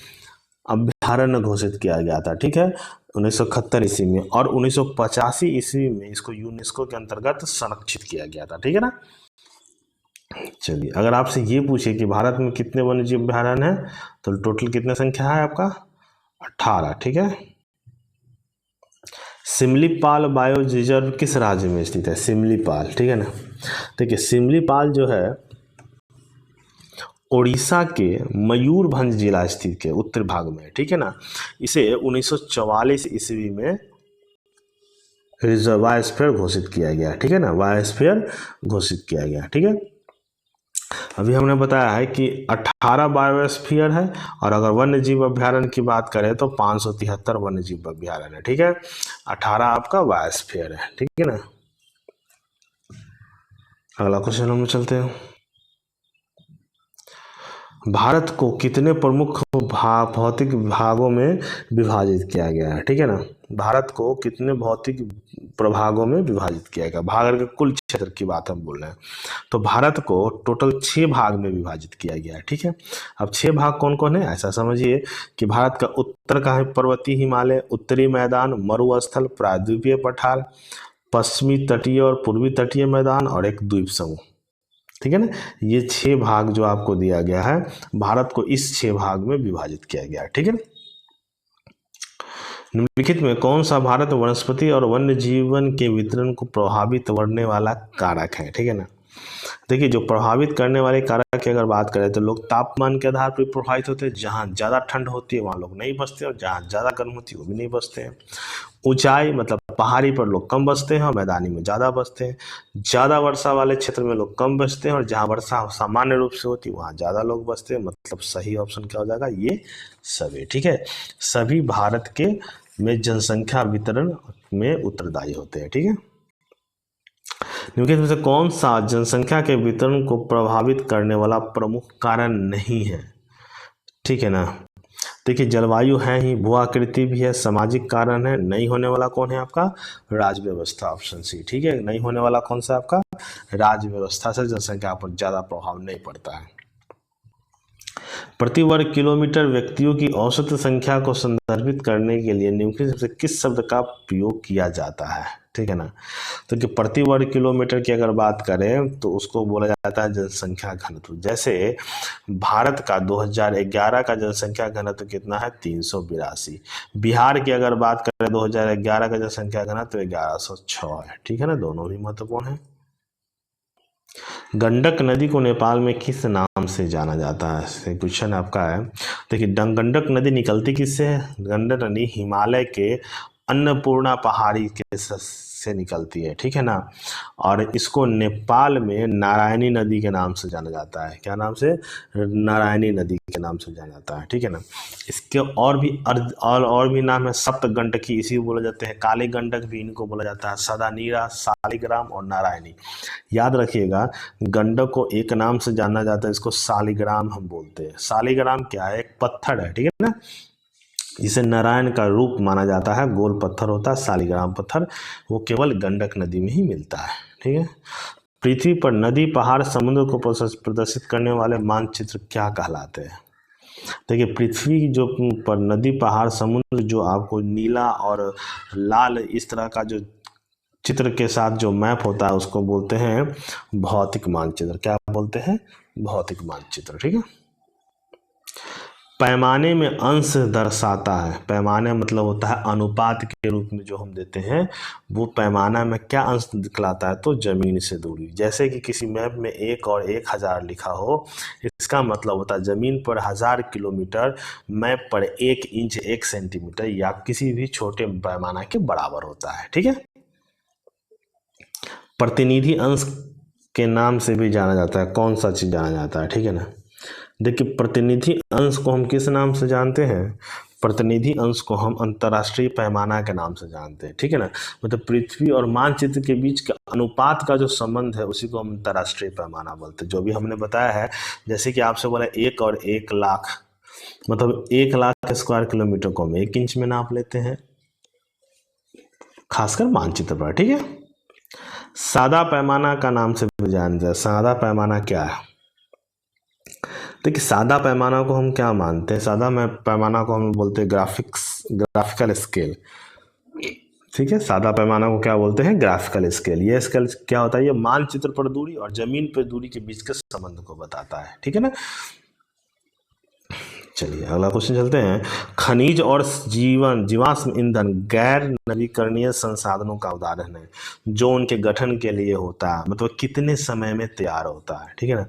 अभ्यारण्य घोषित किया गया था। ठीक है, 1971 ईस्वी में, और 1985 ईस्वी में इसको यूनेस्को के अंतर्गत संरक्षित किया गया था। ठीक है ना, चलिए। अगर आपसे ये पूछे कि भारत में कितने वन्यजीव अभ्यारण्य हैं तो टोटल कितने संख्या है आपका? 18। ठीक है, सिमलीपाल बायो रिजर्व किस राज्य में स्थित है? सिमलीपाल, ठीक है ना, देखिए सिमलीपाल जो है उड़ीसा के मयूरभंज जिला स्थित के उत्तर भाग में। ठीक है ना, इसे 1944 ईस्वी में रिजर्व बायोस्फीयर घोषित किया गया। ठीक है ना, बायोस्फीयर घोषित किया गया। ठीक है, अभी हमने बताया है कि 18 बायोस्फीयर है, और अगर वन्य जीव अभ्यारण्य की बात करें तो 573 वन्य जीव अभ्यारण्य है। ठीक है, 18 आपका बायोस्फीयर है। ठीक है ना, अगला क्वेश्चन हम चलते हैं। भारत को कितने प्रमुख भौतिक भागों में विभाजित किया गया है? ठीक है ना, भारत को कितने भौतिक प्रभागों में विभाजित किया गया? भाग के कुल क्षेत्र की बात हम बोल रहे हैं, तो भारत को टोटल 6 भाग में विभाजित किया गया है। ठीक है, अब 6 भाग कौन कौन है? ऐसा समझिए कि भारत का उत्तर का है पर्वतीय हिमालय, उत्तरी मैदान, मरुस्थल, प्रायद्वीपीय पठार, पश्चिमी तटीय और पूर्वी तटीय मैदान, और एक द्वीप समूह। ठीक है ना। ये 6 भाग जो आपको दिया गया है, भारत को इस 6 भाग में विभाजित किया गया है। ठीक है। निम्नलिखित में कौन सा भारत वनस्पति और वन्य जीवन के वितरण को प्रभावित करने वाला कारक है? ठीक है ना। देखिए, जो प्रभावित करने वाले कारक की अगर बात करें तो लोग तापमान के आधार पर प्रभावित होते हैं। जहाँ ज़्यादा ठंड होती है वहाँ लोग नहीं बसते, और जहाँ ज़्यादा गर्म होती है वो भी नहीं बसते हैं। ऊंचाई मतलब पहाड़ी पर लोग कम बसते हैं और मैदानी में ज़्यादा बसते हैं। ज़्यादा वर्षा वाले क्षेत्र में लोग कम बसते हैं, और जहाँ वर्षा सामान्य रूप से होती है वहाँ ज़्यादा लोग बसते हैं। मतलब सही ऑप्शन क्या हो जाएगा? ये सभी। ठीक है, सभी भारत के में जनसंख्या वितरण में उत्तरदायी होते हैं। ठीक है। निम्नलिखित में से कौन सा जनसंख्या के वितरण को प्रभावित करने वाला प्रमुख कारण नहीं है? ठीक है ना। देखिए, जलवायु है ही, भू आकृति भी है, सामाजिक कारण है। नहीं होने वाला कौन है आपका? राज्य व्यवस्था, ऑप्शन सी। ठीक है, नहीं होने वाला कौन सा आपका? राज्य व्यवस्था से जनसंख्या पर ज्यादा प्रभाव नहीं पड़ता है। प्रति वर्ग किलोमीटर व्यक्तियों की औसत संख्या को संदर्भित करने के लिए निम्नलिखित से किस शब्द का प्रयोग किया जाता है? ठीक है ना। तो कि प्रति वर्ग किलोमीटर की अगर बात करें तो उसको बोला जाता है जनसंख्या घनत्व। जैसे भारत का 2011 का जनसंख्या घनत्व कितना है? 382। बिहार की अगर बात करें 2011 का जनसंख्या घनत्व 1106 है। ठीक है ना, दोनों ही महत्वपूर्ण है। गंडक नदी को नेपाल में किस नाम से जाना जाता है? क्वेश्चन आपका है। देखिए, गंडक नदी निकलती किससे है? गंडक नदी हिमालय के अन्नपूर्णा पहाड़ी के से निकलती है। ठीक है ना। और इसको नेपाल में नारायणी नदी के नाम से जाना जाता है। क्या नाम से? नारायणी नदी के नाम से जाना जाता है। ठीक है ना। इसके और भी नाम है। सप्तगंडकी इसी को बोला जाते हैं। काली गंडक भी इनको बोला जाता है। सदा नीरा, शालिग्राम और नारायणी। याद रखिएगा, गंडक को एक नाम से जाना जाता है, इसको शालिग्राम हम बोलते हैं। शालिग्राम क्या है? एक पत्थर है। ठीक है ना, जिसे नारायण का रूप माना जाता है। गोल पत्थर होता है शालिग्राम पत्थर, वो केवल गंडक नदी में ही मिलता है। ठीक है। पृथ्वी पर नदी, पहाड़, समुद्र को प्रदर्शित करने वाले मानचित्र क्या कहलाते हैं? देखिए, पृथ्वी जो पर नदी, पहाड़, समुद्र जो आपको नीला और लाल इस तरह का जो चित्र के साथ जो मैप होता है उसको बोलते हैं भौतिक मानचित्र। क्या बोलते हैं? भौतिक मानचित्र। ठीक है। पैमाने में अंश दर्शाता है। पैमाने मतलब होता है अनुपात के रूप में जो हम देते हैं, वो पैमाना में क्या अंश दिखलाता है? तो जमीन से दूरी। जैसे कि किसी मैप में 1 और 1000 लिखा हो, इसका मतलब होता है जमीन पर 1000 किलोमीटर, मैप पर 1 इंच 1 सेंटीमीटर या किसी भी छोटे पैमाना के बराबर होता है। ठीक है। प्रतिनिधि अंश के नाम से भी जाना जाता है। कौन सा चीज जाना जाता है? ठीक है ना। देखिए, प्रतिनिधि अंश को हम किस नाम से जानते हैं? प्रतिनिधि अंश को हम अंतर्राष्ट्रीय पैमाना के नाम से जानते हैं। ठीक है ना। मतलब पृथ्वी और मानचित्र के बीच के अनुपात का जो संबंध है उसी को हम अंतर्राष्ट्रीय पैमाना बोलते हैं। जो भी हमने बताया है, जैसे कि आपसे बोला 1 और 1 लाख, मतलब 1 लाख स्क्वायर किलोमीटर को हम 1 इंच में नाप लेते हैं, खासकर मानचित्र पर। ठीक है। सादा पैमाना का नाम से भी जाना जाता है। सादा पैमाना क्या है? देखिए, सादा पैमाना को हम क्या मानते हैं? सादा पैमाना को हम बोलते हैं ग्राफिकल स्केल। ठीक है, सादा पैमाना को क्या बोलते हैं? Graphical scale. ये स्केल क्या होता है? ये मानचित्र पर दूरी और जमीन पर दूरी के बीच के संबंध को बताता है। ठीक है ना। चलिए अगला क्वेश्चन चलते हैं। खनिज और जीवाश्म ईंधन गैर नवीकरणीय संसाधनों का उदाहरण है जो उनके गठन के लिए होता है, मतलब कितने समय में तैयार होता है। ठीक है ना।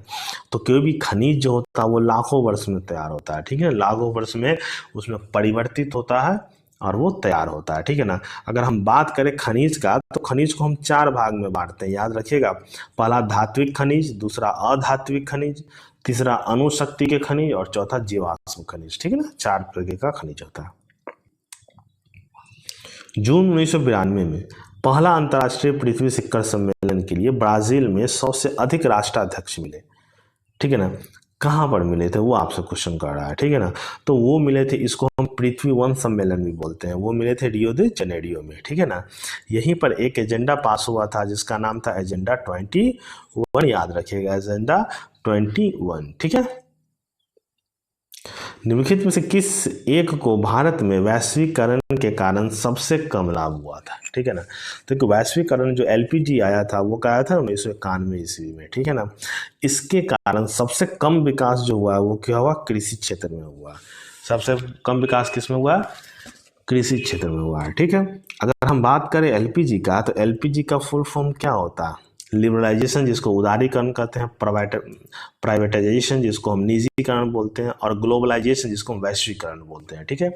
तो कोई भी खनिज जो होता है वो लाखों वर्ष में तैयार होता है। ठीक है, लाखों वर्ष में उसमें परिवर्तित होता है और वो तैयार होता है। ठीक है ना। अगर हम बात करें खनिज का, तो खनिज को हम 4 भाग में बांटते हैं। याद रखिएगा, पहला धात्विक खनिज, दूसरा अधात्विक खनिज, तीसरा अणुशक्ति के खनिज और चौथा जीवाश्म खनिज। ठीक है ना, 4 प्रकार का खनिज होता है। जून 1992 में पहला अंतर्राष्ट्रीय पृथ्वी शिखर सम्मेलन के लिए ब्राजील में 100 से अधिक राष्ट्राध्यक्ष मिले। ठीक है ना। कहाँ पर मिले थे वो आपसे क्वेश्चन कर रहा है। ठीक है ना। तो वो मिले थे, इसको हम पृथ्वी 1 सम्मेलन भी बोलते हैं। वो मिले थे रियो दे जनेरियो में। ठीक है ना। यहीं पर एक एजेंडा पास हुआ था जिसका नाम था एजेंडा 21। याद रखिएगा, एजेंडा 21। ठीक है। निम्नलिखित में से किस एक को भारत में वैश्वीकरण के कारण सबसे कम लाभ हुआ था? ठीक है ना। तो वैश्वीकरण जो एलपीजी आया था वो क्या आया था 1991 ईस्वी में, ठीक है ना। इसके कारण सबसे कम विकास जो हुआ वो क्या हुआ? कृषि क्षेत्र में हुआ। सबसे कम विकास किस में हुआ? कृषि क्षेत्र में हुआ है, ठीक है। अगर हम बात करें एलपीजी का, तो एलपीजी का फुल फॉर्म क्या होता है? लिबरलाइजेशन, जिसको उदारीकरण कहते हैं, प्राइवेटाइजेशन जिसको हम निजीकरण बोलते हैं, और ग्लोबलाइजेशन जिसको हम वैश्वीकरण बोलते हैं, ठीक है।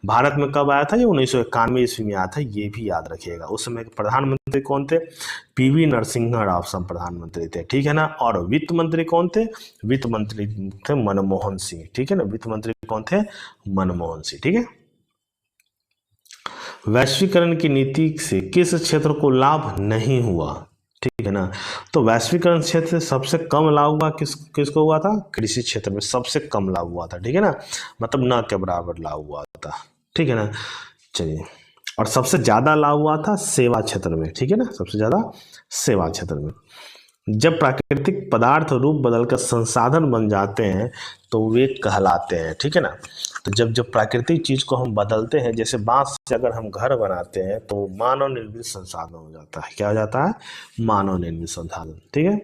भारत में कब आया था? ये 1991 ईस्वी में आया था, ये भी याद रखिएगा। उस समय के प्रधानमंत्री कौन थे? पीवी नरसिम्हा राव सब प्रधानमंत्री थे, ठीक है ना। और वित्त मंत्री कौन थे? वित्त मंत्री थे मनमोहन सिंह, ठीक है ना। वित्त मंत्री कौन थे? मनमोहन सिंह, ठीक है। वैश्वीकरण की नीति से किस क्षेत्र को लाभ नहीं हुआ? ठीक है ना। तो वैश्वीकरण क्षेत्र से सबसे कम लाभ हुआ किसको हुआ था? कृषि क्षेत्र में सबसे कम लाभ हुआ था, ठीक है ना। मतलब न के बराबर लाभ हुआ था, ठीक है ना। चलिए, और सबसे ज्यादा लाभ हुआ था सेवा क्षेत्र में, ठीक है ना। सबसे ज्यादा सेवा क्षेत्र में। जब प्राकृतिक पदार्थ रूप बदलकर संसाधन बन जाते हैं तो वे कहलाते हैं, ठीक है ना। तो जब प्राकृतिक चीज को हम बदलते हैं, जैसे बांस से अगर हम घर बनाते हैं तो मानव निर्मित संसाधन हो जाता है। क्या हो जाता है? मानव निर्मित संसाधन, ठीक है।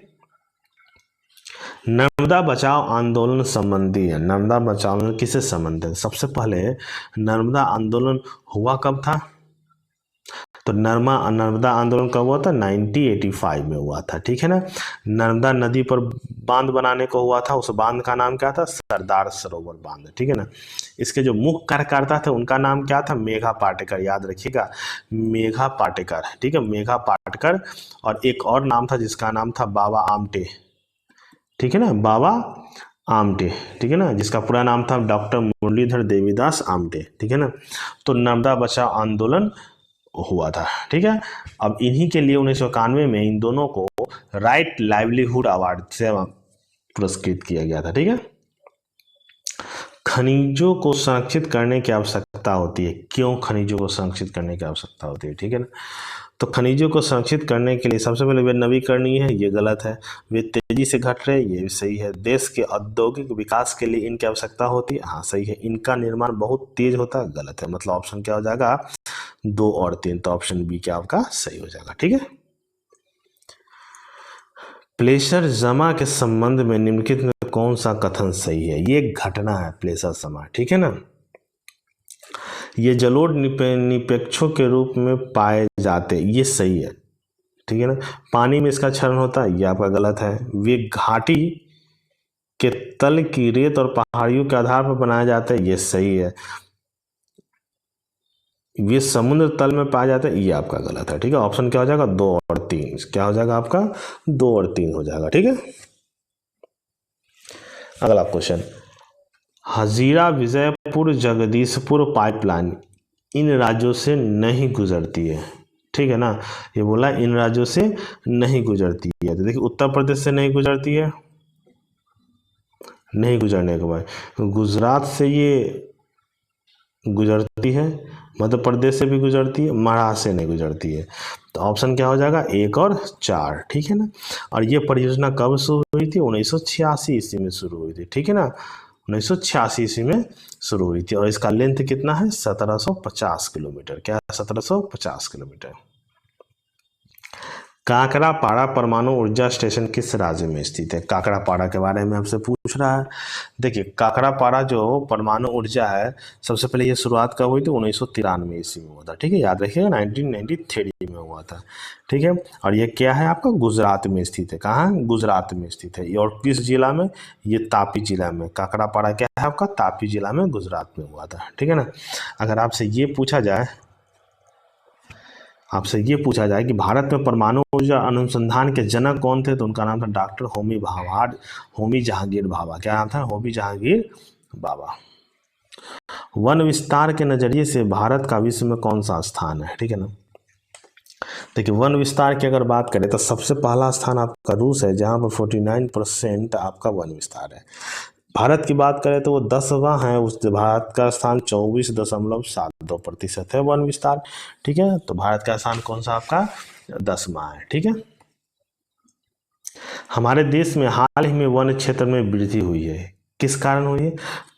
नर्मदा बचाओ आंदोलन संबंधी है। नर्मदा बचाओ आंदोलन किससे संबंधित है? सबसे पहले नर्मदा आंदोलन हुआ कब था? तो नर्मदा आंदोलन कब हुआ था? 1985 में हुआ था, ठीक है ना। नर्मदा नदी पर बांध बनाने को हुआ था। उस बांध का नाम क्या था? सरदार सरोवर बांध, ठीक है ना। इसके जो मुख्य कार्यकर्ता थे उनका नाम क्या था? मेघा पाटेकर, याद रखिएगा, मेघा पाटेकर, ठीक है, मेघा पाटेकर। और एक और नाम था जिसका नाम था बाबा आमटे, ठीक है ना, बाबा आमटे, ठीक है ना, जिसका पूरा नाम था डॉक्टर मुरलीधर देवीदास आमटे, ठीक है ना। तो नर्मदा बचाओ आंदोलन हुआ था, ठीक है। अब इन्हीं के लिए 1991 में इन दोनों को राइट लाइवलीहुड अवार्ड से पुरस्कृत किया गया था, ठीक है। खनिजों को संरक्षित करने की आवश्यकता होती है। क्यों खनिजों को संरक्षित करने की आवश्यकता होती है? ठीक है ना। तो खनिजों को संरक्षित करने के लिए सबसे पहले वे नवीकरणीय है, ये गलत है। वे तेजी से घट रहे, ये भी सही है। देश के औद्योगिक विकास के लिए इनकी आवश्यकता होती है, हाँ सही है। इनका निर्माण बहुत तेज होता है, गलत है। मतलब ऑप्शन क्या हो जाएगा? 2 और 3। तो ऑप्शन बी क्या आपका सही हो जाएगा, ठीक है। प्लेसर जमा के संबंध में निम्नलिखित में कौन सा कथन सही है? ये घटना है प्लेसर जमा, ठीक है ना। ये जलोढ़ निपेक्षों के रूप में पाए जाते, ये सही है, ठीक है ना। पानी में इसका क्षरण होता है, ये आपका गलत है। वे घाटी के तल की रेत और पहाड़ियों के आधार पर बनाए जाते हैं, ये सही है। वे समुद्र तल में पाए जाते हैं, ये आपका गलत है, ठीक है। ऑप्शन क्या हो जाएगा? 2 और 3। क्या हो जाएगा आपका? 2 और 3 हो जाएगा, ठीक है। अगला क्वेश्चन, हजीरा विजयपुर जगदीशपुर पाइपलाइन इन राज्यों से नहीं गुजरती है, ठीक है ना। ये बोला इन राज्यों से नहीं गुजरती है। तो देखिए, उत्तर प्रदेश से नहीं गुजरती है, नहीं गुजरने के बाद गुजरात से ये गुजरती है, मध्य प्रदेश से भी गुजरती है, महाराष्ट्र से नहीं गुजरती है। तो ऑप्शन क्या हो जाएगा? 1 और 4, ठीक है ना। और ये परियोजना कब शुरू हुई थी? 1986 ईस्वी में शुरू हुई थी, ठीक है ना। 1986 ईस्वी में शुरू हुई थी। और इसका लेंथ कितना है? 1750 किलोमीटर। क्या है? 1750 किलोमीटर। काकरापाड़ा परमाणु ऊर्जा स्टेशन किस राज्य में स्थित है? काकरापाड़ा के बारे में आपसे पूछ रहा है। देखिए, काकरापाड़ा जो परमाणु ऊर्जा है, सबसे पहले ये शुरुआत कब हुई थी? 1993 ईस्वी में हुआ था, ठीक है, याद रखिएगा। 1993 में हुआ था, ठीक है। और ये क्या है आपका? गुजरात में स्थित है। कहाँ? गुजरात में स्थित है। और किस जिला में? ये तापी जिला में। काकरापाड़ा क्या है आपका? तापी जिला में, गुजरात में हुआ था, ठीक है ना। अगर आपसे ये पूछा जाए कि भारत में परमाणु ऊर्जा अनुसंधान के जनक कौन थे, तो उनका नाम था डॉक्टर होमी जहांगीर भाभा। क्या नाम था? होमी जहांगीर भाभा। वन विस्तार के नजरिए से भारत का विश्व में कौन सा स्थान है? ठीक है ना। देखिए, वन विस्तार की अगर बात करें तो सबसे पहला स्थान आपका रूस है, जहां पर 49% आपका वन विस्तार है। भारत की बात करें तो वो 10वां है, उस भारत का स्थान 24.72% है वन विस्तार, ठीक है। तो भारत का स्थान कौन सा आपका? 10वां है, ठीक है। हमारे देश में हाल ही में वन क्षेत्र में वृद्धि हुई है, किस कारण हुई है?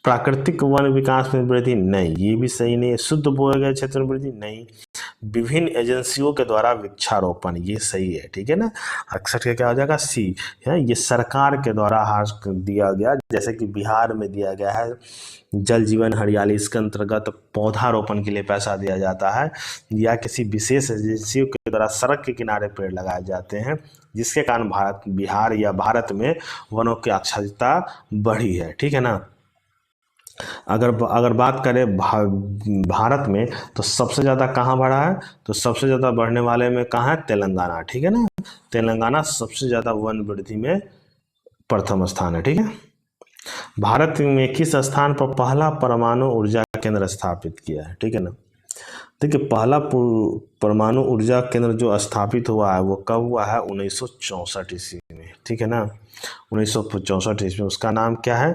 प्राकृतिक वन विकास में वृद्धि नहीं, ये भी सही नहीं है। शुद्ध बोए गए क्षेत्र में वृद्धि नहीं। विभिन्न एजेंसियों के द्वारा वृक्षारोपण, ये सही है, ठीक है ना। 68 का क्या हो जाएगा, सी है। ये सरकार के द्वारा हाथ दिया गया, जैसे कि बिहार में दिया गया है जल जीवन हरियाली, इसके अंतर्गत पौधारोपण के लिए पैसा दिया जाता है, या किसी विशेष एजेंसियों के द्वारा सड़क के किनारे पेड़ लगाए जाते हैं, जिसके कारण बिहार या भारत में वनों की आच्छादितता बढ़ी है, ठीक है ना। अगर बात करें भारत में, तो सबसे ज़्यादा कहाँ बढ़ा है, तो सबसे ज़्यादा बढ़ने वाले में कहाँ है, तेलंगाना, ठीक है ना। तेलंगाना सबसे ज़्यादा वन वृद्धि में प्रथम स्थान है, ठीक है। भारत में किस स्थान पर पहला परमाणु ऊर्जा केंद्र स्थापित किया है, ठीक है ना। देखिए, पहला परमाणु ऊर्जा केंद्र जो स्थापित हुआ है वो कब हुआ है, 1964 ईस्वी में, ठीक है ना। 1964 ईस्वी में। उसका नाम क्या है,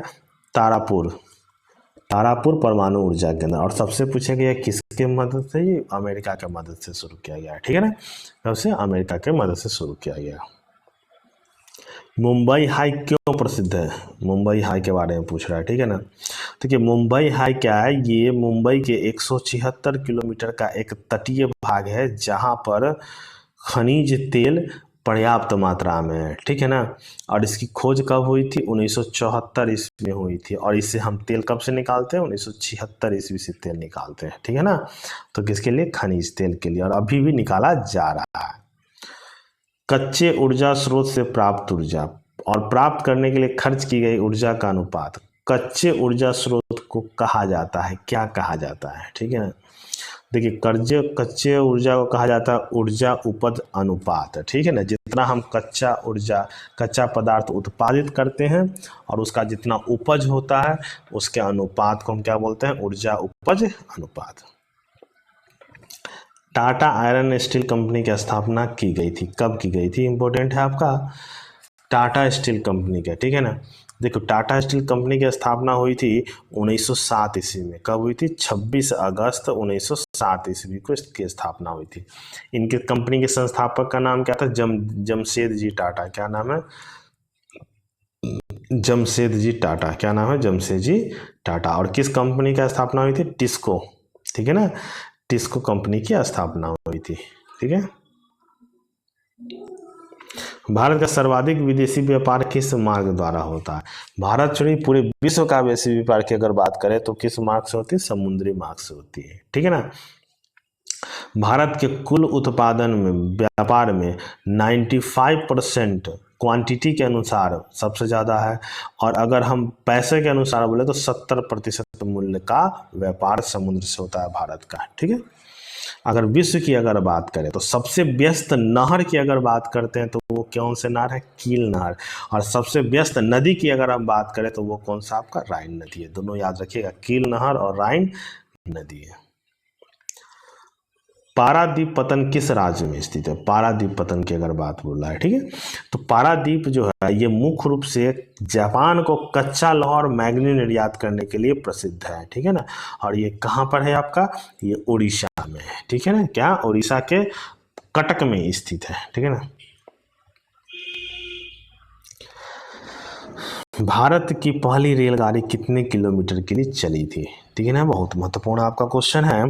तारापुर परमाणु ऊर्जा केंद्र। और सबसे पूछा गया किसके मदद से, ये अमेरिका के मदद से शुरू किया गया है, ठीक है ना। सबसे अमेरिका के मदद से शुरू किया गया। मुंबई हाई क्यों प्रसिद्ध है, मुंबई हाई के बारे में पूछ रहा है, ठीक है ना। देखिए, मुंबई हाई क्या है, ये मुंबई के 176 किलोमीटर का एक तटीय भाग है, जहां पर खनिज तेल पर्याप्त मात्रा में है, ठीक है ना। और इसकी खोज कब हुई थी, 1974 ईस्वी में हुई थी। और इससे हम तेल कब से निकालते हैं, 1976 ईस्वी से तेल निकालते हैं, ठीक है ना। तो किसके लिए, खनिज तेल के लिए, और अभी भी निकाला जा रहा है। कच्चे ऊर्जा स्रोत से प्राप्त ऊर्जा और प्राप्त करने के लिए खर्च की गई ऊर्जा का अनुपात कच्चे ऊर्जा स्रोत को कहा जाता है, क्या कहा जाता है, ठीक है ना। देखिए, कच्चे ऊर्जा को कहा जाता है ऊर्जा उपज अनुपात, ठीक है ना। जितना हम कच्चा पदार्थ उत्पादित करते हैं और उसका जितना उपज होता है, उसके अनुपात को हम क्या बोलते हैं, ऊर्जा उपज अनुपात। टाटा आयरन स्टील कंपनी की स्थापना की गई थी, कब की गई थी, इंपॉर्टेंट है आपका, टाटा स्टील कंपनी का, ठीक है ना। देखो, टाटा स्टील कंपनी की स्थापना हुई थी 1907 ईस्वी में। कब हुई थी, 26 अगस्त 1907 ईस्वी को इसकी स्थापना हुई थी। इनके कंपनी के संस्थापक का नाम क्या था, जमशेद जी टाटा। क्या नाम है, जमशेद जी टाटा। क्या नाम है, जमशेद जी टाटा। और किस कंपनी की स्थापना हुई थी, टिस्को, ठीक है ना। टिस्को कंपनी की स्थापना हुई थी, ठीक है। भारत का सर्वाधिक विदेशी व्यापार किस मार्ग द्वारा होता है, भारत छोड़िए पूरे विश्व का विदेशी व्यापार की अगर बात करें तो किस मार्ग से होती है, समुद्री मार्ग से होती है, ठीक है ना। भारत के कुल उत्पादन में, व्यापार में 95% क्वांटिटी के अनुसार सबसे ज़्यादा है। और अगर हम पैसे के अनुसार बोले तो 70% मूल्य का व्यापार समुद्र से होता है भारत का, ठीक है। अगर विश्व की अगर बात करें तो सबसे व्यस्त नहर की अगर बात करते हैं तो वो कौन से नहर है, कील नहर। और सबसे व्यस्त नदी की अगर हम बात करें तो वो कौन सा आपका, राइन नदी है। दोनों याद रखिएगा, कील नहर और राइन नदी है। पारादीप पतन किस राज्य में स्थित है, पारादीप पतन की अगर बात बोल रहा है, ठीक है। तो पारादीप जो है ये मुख्य रूप से जापान को कच्चा लौह और मैग्नी निर्यात करने के लिए प्रसिद्ध है, ठीक है ना। और ये कहाँ पर है आपका, ये उड़ीसा में है, ठीक है ना। क्या, उड़ीसा के कटक में स्थित है, ठीक है ना। भारत की पहली रेलगाड़ी कितने किलोमीटर के लिए चली थी, ठीक है ना। बहुत महत्वपूर्ण आपका क्वेश्चन है।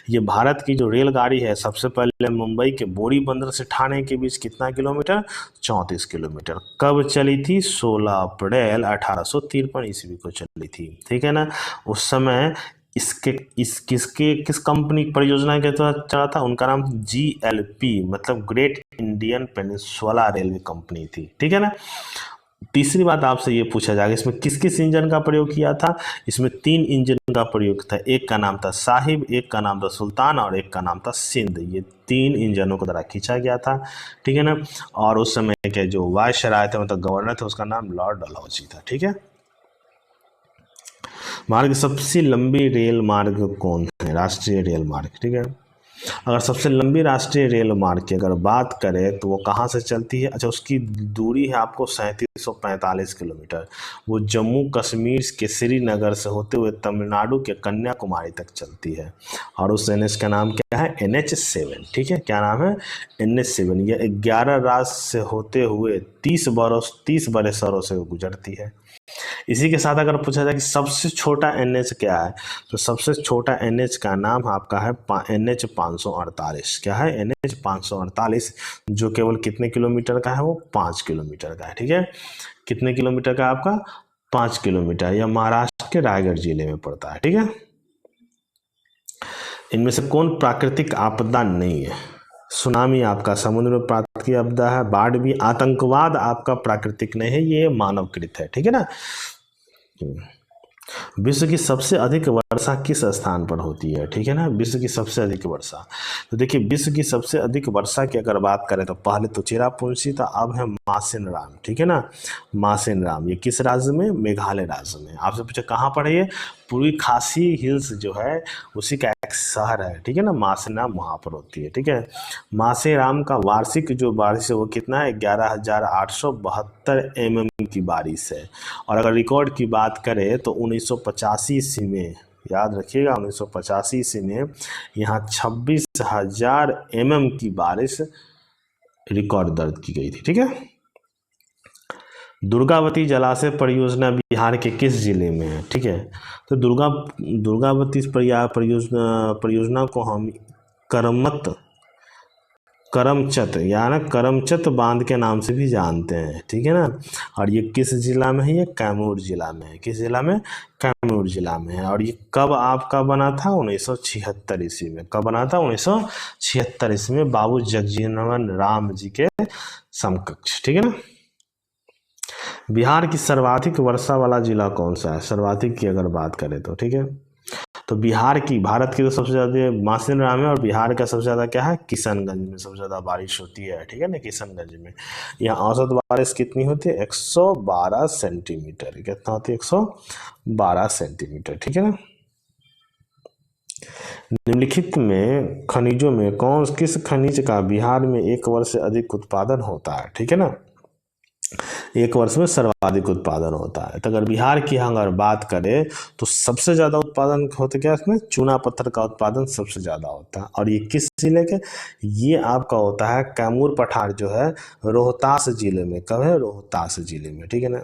ये भारत की जो रेलगाड़ी है, सबसे पहले मुंबई के बोरी बंदर से ठाणे के बीच कितना किलोमीटर, 34 किलोमीटर। कब चली थी, 16 अप्रैल 1853 ईस्वी को चली थी, ठीक है ना। उस समय किस कंपनी परियोजना के तहत चला था, उनका नाम GLP मतलब great Indian peninsula railway company थी, ठीक है ना। तीसरी बात आपसे ये पूछा जाएगा, इसमें किस किस इंजन का प्रयोग किया था, इसमें 3 इंजन का प्रयोग था। एक का नाम था साहिब, एक का नाम था सुल्तान और एक का नाम था सिंध। ये 3 इंजनों को द्वारा खींचा गया था, ठीक है ना। और उस समय के जो वायसराय थे, मतलब गवर्नर थे, उसका नाम लॉर्ड डलहौजी था, ठीक है। भारत की सबसे लंबी रेल मार्ग कौन है, राष्ट्रीय रेल मार्ग, ठीक है। अगर सबसे लंबी राष्ट्रीय रेल मार्ग की अगर बात करें तो वो कहाँ से चलती है, अच्छा, उसकी दूरी है आपको 3745 किलोमीटर। वो जम्मू कश्मीर के श्रीनगर से होते हुए तमिलनाडु के कन्याकुमारी तक चलती है। और उस NH का नाम क्या है, NH7, ठीक है। क्या नाम है, NH7। ये 11 राज्य से होते हुए 30 बड़े शहरों से गुजरती है। इसी के साथ अगर पूछा जाए कि सबसे छोटा NH क्या है, तो सबसे छोटा NH का नाम आपका है NH 548। क्या है? NH 548, जो केवल कितने किलोमीटर का है? वो 5 किलोमीटर का है। ठीक है, कितने किलोमीटर का आपका? 5 किलोमीटर। यह महाराष्ट्र के रायगढ़ जिले में पड़ता है। ठीक है, इनमें से कौन प्राकृतिक आपदा नहीं है? सुनामी आपका समुद्र में प्राकृतिक आपदा है, बाढ़ भी। आतंकवाद आपका प्राकृतिक नहीं है, ये मानवकृत है। ठीक है ना। विश्व की सबसे अधिक वर्षा किस स्थान पर होती है? ठीक है ना, विश्व की सबसे अधिक वर्षा। तो देखिए, विश्व की सबसे अधिक वर्षा की अगर बात करें तो पहले तो चेरापूंजी था, अब है मासेनराम। ठीक है ना, मासेनराम। ये किस राज्य में? मेघालय राज्य में। आपसे पूछे कहाँ पर है ये? पूर्वी खासी हिल्स जो है उसी का एक शहर है। ठीक है ना, मासेनराम वहाँ पर होती है। ठीक है, मासेराम का वार्षिक जो बारिश है वो कितना है? 11,872 mm की बारिश है। और अगर रिकॉर्ड की बात करें तो 1985 ईस्वी में, याद रखिएगा, 1985 ईस्वी में यहाँ 26,000 mm की बारिश रिकॉर्ड दर्ज की गई थी। ठीक है, दुर्गावती जलाशय परियोजना बिहार के किस जिले में है? ठीक है, तो दुर्गावती परियोजना को हम करमचत या ना करमचत बांध के नाम से भी जानते हैं। ठीक है ना, और ये किस जिला में है? ये कैमूर जिला में है। किस जिला में? कैमूर जिला में है। और ये कब आपका बना था? 1976 ईस्वी में। कब बना था? 1976 ईस्वी में, बाबू जगजीवन राम जी के समकक्ष। ठीक है ना। बिहार की सर्वाधिक वर्षा वाला जिला कौन सा है? सर्वाधिक की अगर बात करें तो, ठीक है, तो बिहार की, भारत की तो सबसे ज़्यादा मासेनराम है, और बिहार का सबसे ज़्यादा क्या है? किशनगंज में सबसे ज़्यादा बारिश होती है। ठीक है ना, किशनगंज में। यहाँ औसत बारिश कितनी होती है? 112 सेंटीमीटर। कितना होती है? 112 सेंटीमीटर। ठीक है ना। निम्नलिखित में खनिजों में किस खनिज का बिहार में एक वर्ष से अधिक उत्पादन होता है? ठीक है ना, एक वर्ष में सर्वाधिक उत्पादन होता है। तो अगर बिहार की अगर बात करें तो सबसे ज़्यादा उत्पादन होता क्या? इसमें चूना पत्थर का उत्पादन सबसे ज़्यादा होता है। और ये किस जिले के? ये आपका होता है कैमूर पठार, जो है रोहतास जिले में। कब है? रोहतास जिले में। ठीक है ना।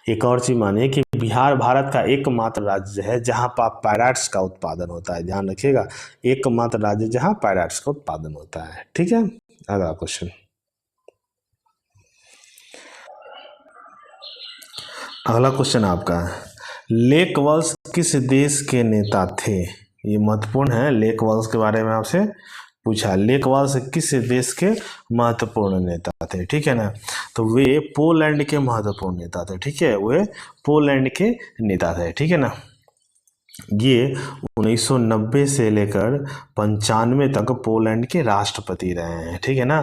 एक और चीज मानिए कि बिहार भारत का एकमात्र राज्य है जहाँ पर पायराइट्स का उत्पादन होता है। ध्यान रखिएगा, एकमात्र राज्य जहाँ पायराइट्स का उत्पादन होता है। ठीक है, अगला क्वेश्चन। अगला क्वेश्चन आपका है, लेक वाल्स किस देश के नेता थे? ये महत्वपूर्ण है, लेक वाल्स के बारे में आपसे पूछा। लेक वाल्स किस देश के महत्वपूर्ण नेता थे? ठीक है ना, तो वे पोलैंड के महत्वपूर्ण नेता थे। ठीक है, वे पोलैंड के नेता थे। ठीक है ना, ये 1990 से लेकर 95 तक पोलैंड के राष्ट्रपति रहे हैं। ठीक है ना,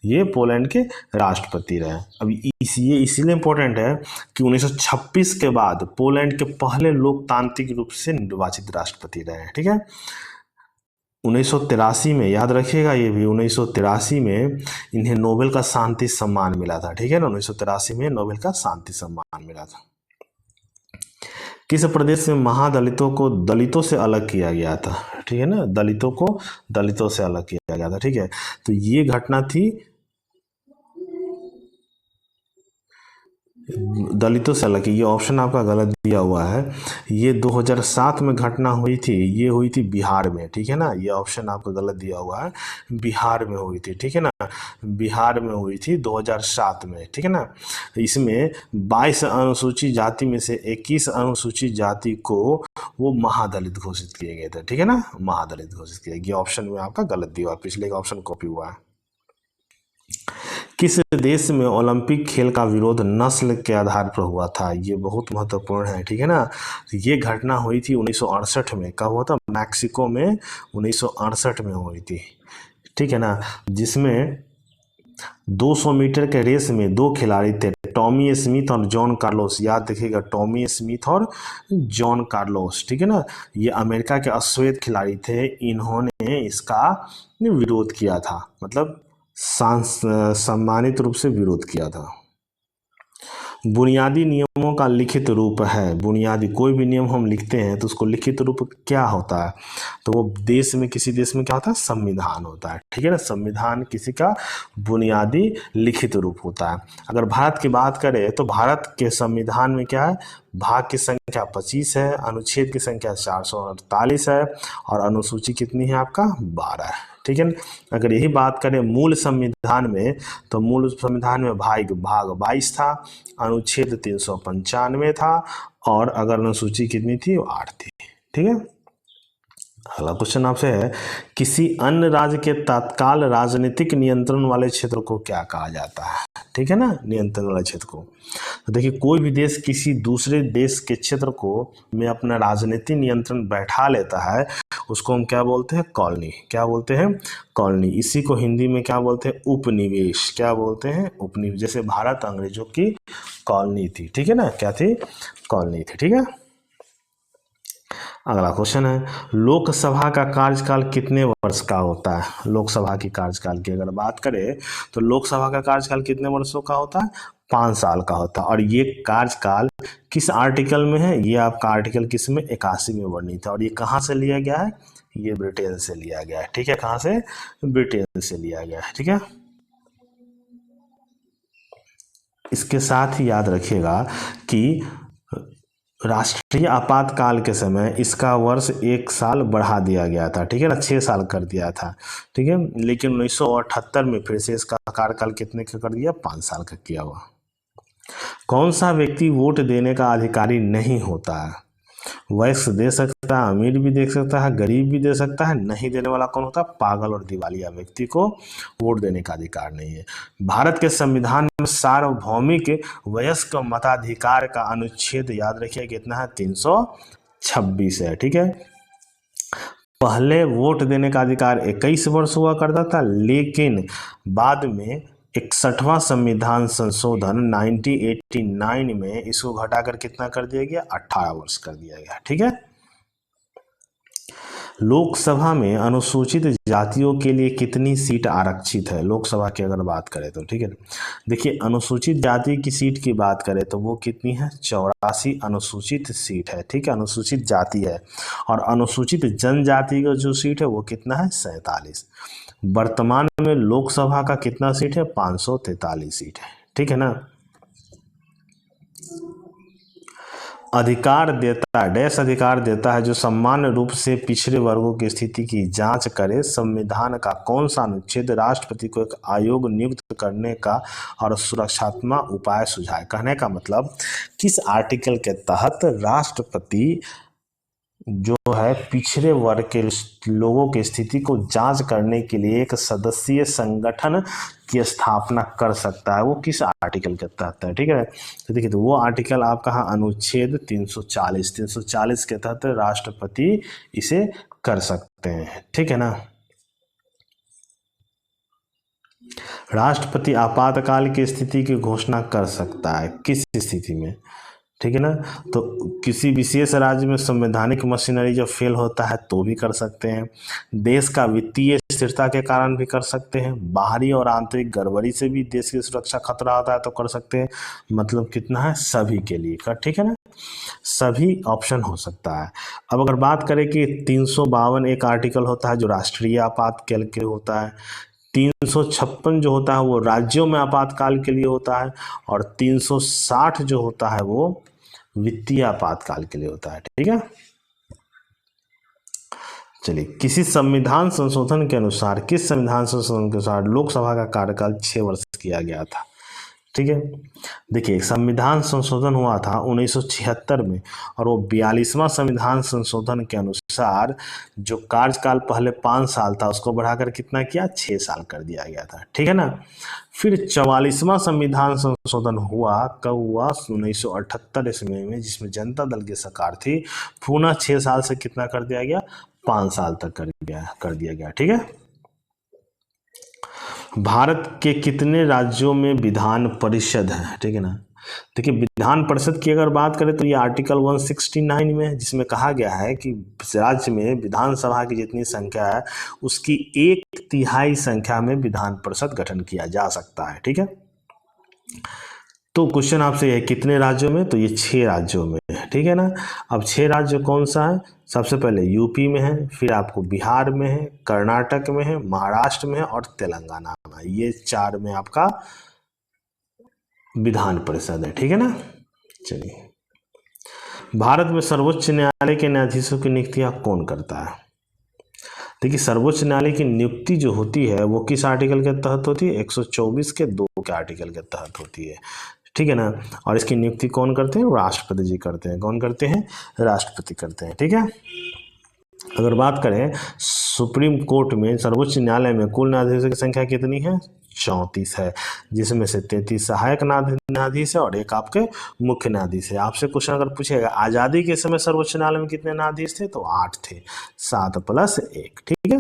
ये पोलैंड के राष्ट्रपति रहे। अब ये इसीलिए इम्पोर्टेंट है कि 1926 के बाद पोलैंड के पहले लोकतांत्रिक रूप से निर्वाचित राष्ट्रपति रहे हैं। ठीक है, 1983 में, याद रखिएगा ये भी, 1983 में इन्हें नोबेल का शांति सम्मान मिला था। ठीक है ना, 1983 में नोबेल का शांति सम्मान मिला था। किस प्रदेश में महादलितों को दलितों से अलग किया गया था? ठीक है ना, दलितों को दलितों से अलग किया गया था। ठीक है, तो ये घटना थी दलितों से अलग। ये ऑप्शन आपका गलत दिया हुआ है। ये 2007 में घटना हुई थी, ये हुई थी बिहार में। ठीक है ना, ये ऑप्शन आपका गलत दिया हुआ है, बिहार में हुई थी। ठीक है ना, बिहार में हुई थी 2007 में। ठीक है ना, इसमें 22 अनुसूचित जाति में से 21 अनुसूचित जाति को वो महादलित घोषित किए गए थे। ठीक है ना, महादलित घोषित किए। ये ऑप्शन में आपका गलत दिया हुआ, पिछले का ऑप्शन कॉपी हुआ है। किस देश में ओलंपिक खेल का विरोध नस्ल के आधार पर हुआ था? ये बहुत महत्वपूर्ण है। ठीक है ना, ये घटना हुई थी 1968 में। कब हुआ था? मैक्सिको में 1968 में हुई थी। ठीक है ना, जिसमें 200 मीटर के रेस में दो खिलाड़ी थे, टॉमी स्मिथ और जॉन कार्लोस। याद रखिएगा, टॉमी स्मिथ और जॉन कार्लोस। ठीक है ना, ये अमेरिका के अश्वेत खिलाड़ी थे। इन्होंने इसका विरोध किया था, मतलब सम्मानित रूप से विरोध किया था। बुनियादी नियमों का लिखित रूप है। बुनियादी कोई भी नियम हम लिखते हैं तो उसको लिखित रूप क्या होता है? तो वो देश में, किसी देश में क्या होता है? संविधान होता है। ठीक है ना, संविधान किसी का बुनियादी लिखित रूप होता है। अगर भारत की बात करें तो भारत के संविधान में क्या है? भाग की संख्या 25 है, अनुच्छेद की संख्या 448 है और अनुसूची कितनी है आपका 12 है। ठीक है ना। अगर यही बात करें मूल संविधान में, तो मूल संविधान में भाग 22 था, अनुच्छेद 395 था और अगर अनुसूची कितनी थी वो 8 थी। ठीक है। अगला क्वेश्चन आपसे है, किसी अन्य राज्य के तत्काल राजनीतिक नियंत्रण वाले क्षेत्र को क्या कहा जाता है? ठीक है ना, नियंत्रण वाले क्षेत्र को। तो देखिए, कोई भी देश किसी दूसरे देश के क्षेत्र को में अपना राजनीतिक नियंत्रण बैठा लेता है, उसको हम क्या बोलते हैं? कॉलोनी। क्या बोलते हैं? कॉलोनी। इसी को हिंदी में क्या बोलते हैं? उपनिवेश। क्या बोलते हैं? उपनिवेश। जैसे भारत अंग्रेजों की कॉलोनी थी। ठीक है ना, क्या थी? कॉलोनी थी। ठीक है। अगला क्वेश्चन है, लोकसभा का कार्यकाल कितने वर्ष का होता है? लोकसभा की कार्यकाल की अगर बात करें तो लोकसभा का कार्यकाल कितने वर्षों का होता है? 5 साल का होता है। और ये कार्यकाल किस आर्टिकल में है? ये आपका आर्टिकल किस में? 81 में वर्णित है। और ये कहाँ से लिया गया है? ये ब्रिटेन से लिया गया है। ठीक है, कहाँ से? ब्रिटेन से लिया गया है। ठीक है। इसके साथ ही याद रखिएगा कि राष्ट्रीय आपातकाल के समय इसका वर्ष 1 साल बढ़ा दिया गया था। ठीक है ना, 6 साल कर दिया था। ठीक है, लेकिन 1978 में फिर से इसका कार्यकाल कितने का कर दिया? 5 साल का किया हुआ। कौन सा व्यक्ति वोट देने का अधिकारी नहीं होता है? वयस्क दे सकता है, अमीर भी दे सकता है, गरीब भी दे सकता है। नहीं देने वाला कौन होता है? पागल और दिवालिया व्यक्ति को वोट देने का अधिकार नहीं है। भारत के संविधान में सार्वभौमिक वयस्क मताधिकार का अनुच्छेद याद रखिए कितना है? 326 है। ठीक है। पहले वोट देने का अधिकार 21 वर्ष हुआ करता था, लेकिन बाद में 61वां संविधान संशोधन 1989 में इसको घटाकर कितना कर दिया गया? 18 वर्ष कर दिया गया। ठीक है। लोकसभा में अनुसूचित जातियों के लिए कितनी सीट आरक्षित है? लोकसभा की अगर बात करें तो। ठीक है, देखिए, अनुसूचित जाति की सीट की बात करें तो वो कितनी है? 84 अनुसूचित सीट है। ठीक है, अनुसूचित जाति है। और अनुसूचित जनजाति का जो सीट है वो कितना है? 47। वर्तमान में लोकसभा का कितना सीट है? 543 सीट है। ठीक है ना। अधिकार देता है, डैश अधिकार देता है जो सामान्य रूप से पिछड़े वर्गों की स्थिति की जांच करे। संविधान का कौन सा अनुच्छेद राष्ट्रपति को एक आयोग नियुक्त करने का और सुरक्षात्मक उपाय सुझाए? कहने का मतलब, किस आर्टिकल के तहत राष्ट्रपति जो है पिछड़े वर्ग के लोगों की स्थिति को जांच करने के लिए एक सदस्यीय संगठन की स्थापना कर सकता है? वो किस आर्टिकल के तहत है? ठीक है, तो देखिए, तो वो आर्टिकल आपका है अनुच्छेद 340 के तहत राष्ट्रपति इसे कर सकते हैं। ठीक है ना। राष्ट्रपति आपातकाल की स्थिति की घोषणा कर सकता है किस स्थिति में? ठीक है ना, तो किसी विशेष राज्य में संवैधानिक मशीनरी जब फेल होता है तो भी कर सकते हैं। देश का वित्तीय स्थिरता के कारण भी कर सकते हैं। बाहरी और आंतरिक गड़बड़ी से भी देश की सुरक्षा खतरा होता है तो कर सकते हैं। मतलब कितना है? सभी के लिए कर। ठीक है ना, सभी ऑप्शन हो सकता है। अब अगर बात करें कि 352 एक आर्टिकल होता है जो राष्ट्रीय आपातकाल के लिए होता है, 356 जो होता है वो राज्यों में आपातकाल के लिए होता है, और 360 जो होता है वो वित्तीय आपातकाल के लिए होता है। ठीक है। चलिए, किसी संविधान संशोधन के अनुसार, किस संविधान संशोधन के अनुसार लोकसभा का कार्यकाल 6 वर्ष किया गया था? ठीक है, देखिए, संविधान संशोधन हुआ था 1976 में, और वो 42वां संविधान संशोधन के अनुसार जो कार्यकाल पहले 5 साल था उसको बढ़ाकर कितना किया? 6 साल कर दिया गया था। ठीक है ना। फिर 44वां संविधान संशोधन हुआ, कब हुआ? 1978 ईस्वी में, जिसमें जनता दल की सरकार थी। पुनः 6 साल से कितना कर दिया गया? 5 साल तक कर दिया गया। ठीक है। भारत के कितने राज्यों में विधान परिषद है? ठीक है ना। देखिए, विधान परिषद की अगर बात करें तो ये आर्टिकल 169 में है, जिसमें कहा गया है कि राज्य में विधानसभा की जितनी संख्या है उसकी 1/3 संख्या में विधान परिषद गठन किया जा सकता है। ठीक है, तो क्वेश्चन आपसे है कितने राज्यों में? तो ये 6 राज्यों में है। ठीक है ना। अब 6 राज्य कौन सा है? सबसे पहले यूपी में है, फिर आपको बिहार में है, कर्नाटक में है, महाराष्ट्र में है और तेलंगाना में है। ये 4 में आपका विधान परिषद है। ठीक है ना। चलिए, भारत में सर्वोच्च न्यायालय के न्यायाधीशों की नियुक्तियां कौन करता है? देखिए, सर्वोच्च न्यायालय की नियुक्ति जो होती है वो किस आर्टिकल के तहत होती है? 124 के 2 के आर्टिकल के तहत होती है, ठीक है ना। और इसकी नियुक्ति कौन करते हैं? राष्ट्रपति जी करते हैं। कौन करते हैं? राष्ट्रपति करते हैं, ठीक है। अगर बात करें सुप्रीम कोर्ट में, सर्वोच्च न्यायालय में कुल न्यायाधीशों की संख्या कितनी है? 34 है, जिसमें से 33 सहायक न्यायाधीश है और एक आपके मुख्य न्यायाधीश है। आपसे क्वेश्चन अगर पूछेगा आज़ादी के समय सर्वोच्च न्यायालय में कितने न्यायाधीश थे, तो 8 थे, 7 + 1, ठीक है।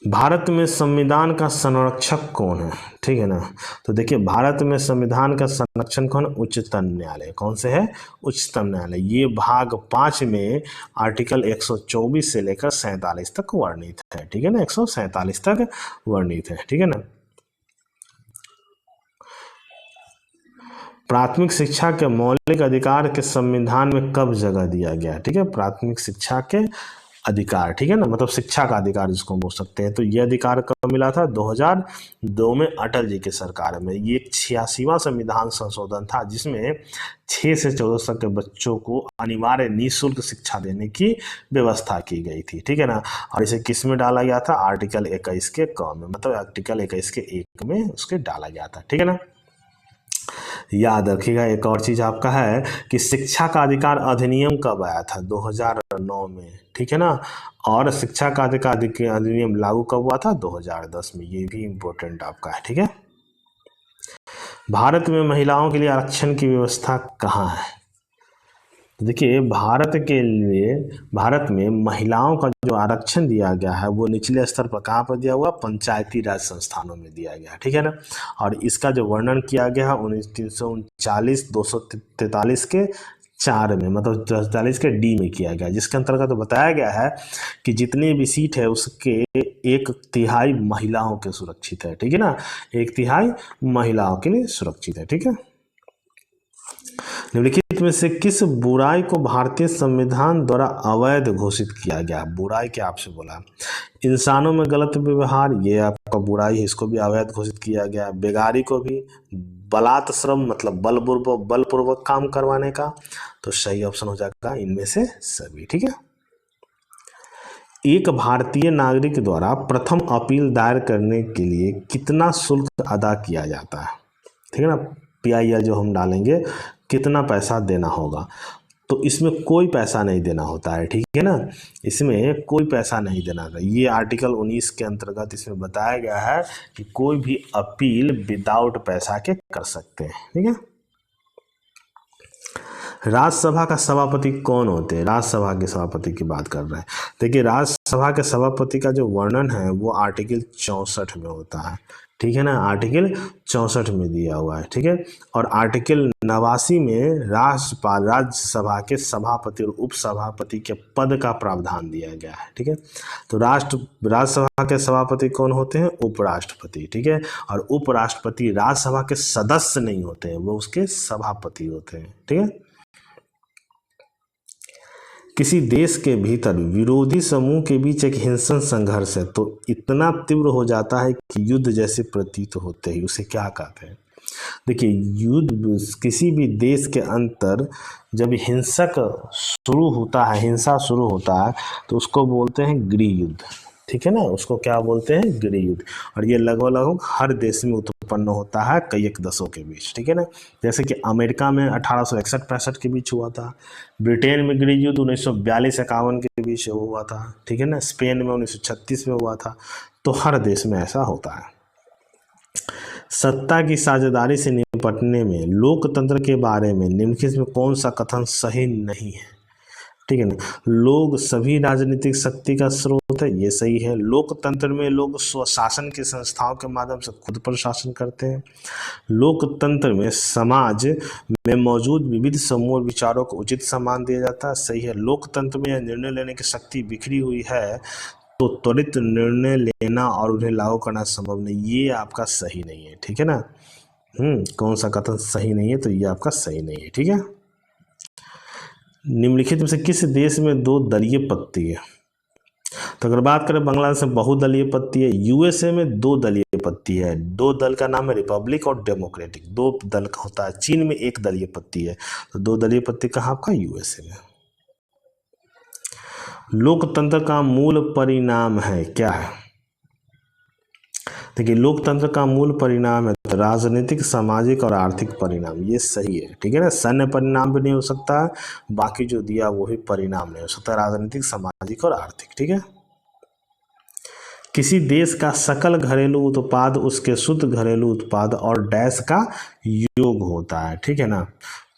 भारत में संविधान का संरक्षक कौन है? ठीक है ना। तो देखिए, भारत में संविधान का संरक्षण कौन? उच्चतम न्यायालय। कौन से है? उच्चतम न्यायालय। ये भाग 5 में आर्टिकल 124 से लेकर 47 तक वर्णित है, ठीक है ना। 147 तक वर्णित है, ठीक है ना। प्राथमिक शिक्षा के मौलिक अधिकार के संविधान में कब जगह दिया गया? ठीक है, प्राथमिक शिक्षा के अधिकार, ठीक है ना, मतलब शिक्षा का अधिकार जिसको बोल सकते हैं। तो ये अधिकार कब मिला था? 2002 में अटल जी की सरकार में। ये 86वां संविधान संशोधन था जिसमें 6 से 14 तक के बच्चों को अनिवार्य निःशुल्क शिक्षा देने की व्यवस्था की गई थी, ठीक है ना। और इसे किस में डाला गया था? आर्टिकल 21 के क में, मतलब आर्टिकल 21 के 1 में उसके डाला गया था, ठीक है ना। याद रखिएगा, एक और चीज़ आपका है कि शिक्षा का अधिकार अधिनियम कब आया था? 2009 में, ठीक है ना। और शिक्षा का अधिकार अधिनियम लागू कब हुआ था? 2010 में। ये भी इम्पोर्टेंट आपका है, ठीक है। भारत में महिलाओं के लिए आरक्षण की व्यवस्था कहाँ है? देखिए, भारत में महिलाओं का जो आरक्षण दिया गया है वो निचले स्तर पर कहाँ पर दिया हुआ? पंचायती राज संस्थानों में दिया गया, ठीक है ना। और इसका जो वर्णन किया गया है 339 243 के 4 में, मतलब 43 के डी में किया गया, जिसके अंतर्गत तो बताया गया है कि जितनी भी सीट है उसके 1/3 महिलाओं के सुरक्षित है, ठीक है ना। 1/3 महिलाओं के लिए सुरक्षित है, ठीक है। निम्नलिखित में से किस बुराई को भारतीय संविधान द्वारा अवैध घोषित किया गया? बुराई क्या आपसे बोला? इंसानों में गलत व्यवहार, ये आपका बुराई है, इसको भी अवैध घोषित किया गया। बेगारी को भी, बलात् श्रम मतलब बलपूर्वक काम करवाने का, तो सही ऑप्शन हो जाएगा इनमें से सभी, ठीक है। एक भारतीय नागरिक द्वारा प्रथम अपील दायर करने के लिए कितना शुल्क अदा किया जाता है? ठीक है ना, PIL जो हम डालेंगे कितना पैसा देना होगा? तो इसमें कोई पैसा नहीं देना होता है, ठीक है ना। इसमें कोई पैसा नहीं देना होता। ये आर्टिकल 19 के अंतर्गत इसमें बताया गया है कि कोई भी अपील विदाउट पैसा के कर सकते हैं, ठीक है। राज्यसभा का सभापति कौन होते हैं? राज्यसभा के सभापति की बात कर रहे हैं। देखिए, राज्यसभा के सभापति का जो वर्णन है वो आर्टिकल 64 में होता है, ठीक है ना। आर्टिकल 64 में दिया हुआ है, ठीक है। और आर्टिकल 89 में राज्यपाल राज्यसभा के सभापति और उपसभापति के पद का प्रावधान दिया गया है, ठीक है। तो राज्यसभा के सभापति कौन होते हैं? उपराष्ट्रपति, ठीक है। और उपराष्ट्रपति राज्यसभा के सदस्य नहीं होते हैं, वो उसके सभापति होते हैं, ठीक है। किसी देश के भीतर विरोधी समूह के बीच एक हिंसक संघर्ष है तो इतना तीव्र हो जाता है कि युद्ध जैसे प्रतीत होते ही उसे क्या कहते हैं? देखिए, युद्ध किसी भी देश के अंतर जब हिंसा शुरू होता है तो उसको बोलते हैं गृह युद्ध, ठीक है ना। उसको क्या बोलते हैं? गृह युद्ध। और ये लगभग हर देश में उत्पन्न होता है कई एक देशों के बीच, ठीक है ना। जैसे कि अमेरिका में 1861-65 के बीच हुआ था, ब्रिटेन में गृह युद्ध 1942-51 के बीच हुआ था, ठीक है ना। स्पेन में 1936 में हुआ था। तो हर देश में ऐसा होता है। सत्ता की साझेदारी से निपटने में लोकतंत्र के बारे में निम्नलिखित में कौन सा कथन सही नहीं है? ठीक है ना। लोग सभी राजनीतिक शक्ति का स्रोत है, ये सही है। लोकतंत्र में लोग स्वशासन की संस्थाओं के माध्यम से खुद पर शासन करते हैं। लोकतंत्र में समाज में मौजूद विविध समूह और विचारों को उचित सम्मान दिया जाता है, सही है। लोकतंत्र में निर्णय लेने की शक्ति बिखरी हुई है तो त्वरित निर्णय लेना और उन्हें लागू करना संभव नहीं, ये आपका सही नहीं है, ठीक है ना। कौन सा कथन सही नहीं है? तो ये आपका सही नहीं है, ठीक है। निम्नलिखित में से किस देश में 2 दलीय पत्ती है? तो अगर बात करें बांग्लादेश में बहुदलीय पत्ती है, USA में 2 दलीय पत्ती है। दो दल का नाम है रिपब्लिक और डेमोक्रेटिक, दो दल का होता है। चीन में एक दलीय पत्ती है, तो दो दलीय पत्ती कहाँ आपका यूएसए में। लोकतंत्र का मूल परिणाम है क्या है? देखिए लोकतंत्र का मूल परिणाम है राजनीतिक, सामाजिक और आर्थिक परिणाम, ये सही है, ठीक है ना। सैन्य परिणाम भी नहीं हो सकता, बाकी जो दिया वो भी परिणाम नहीं हो सकता, राजनीतिक, सामाजिक और आर्थिक, ठीक है। किसी देश का सकल घरेलू उत्पाद उसके शुद्ध घरेलू उत्पाद और डैश का योग होता है, ठीक है ना।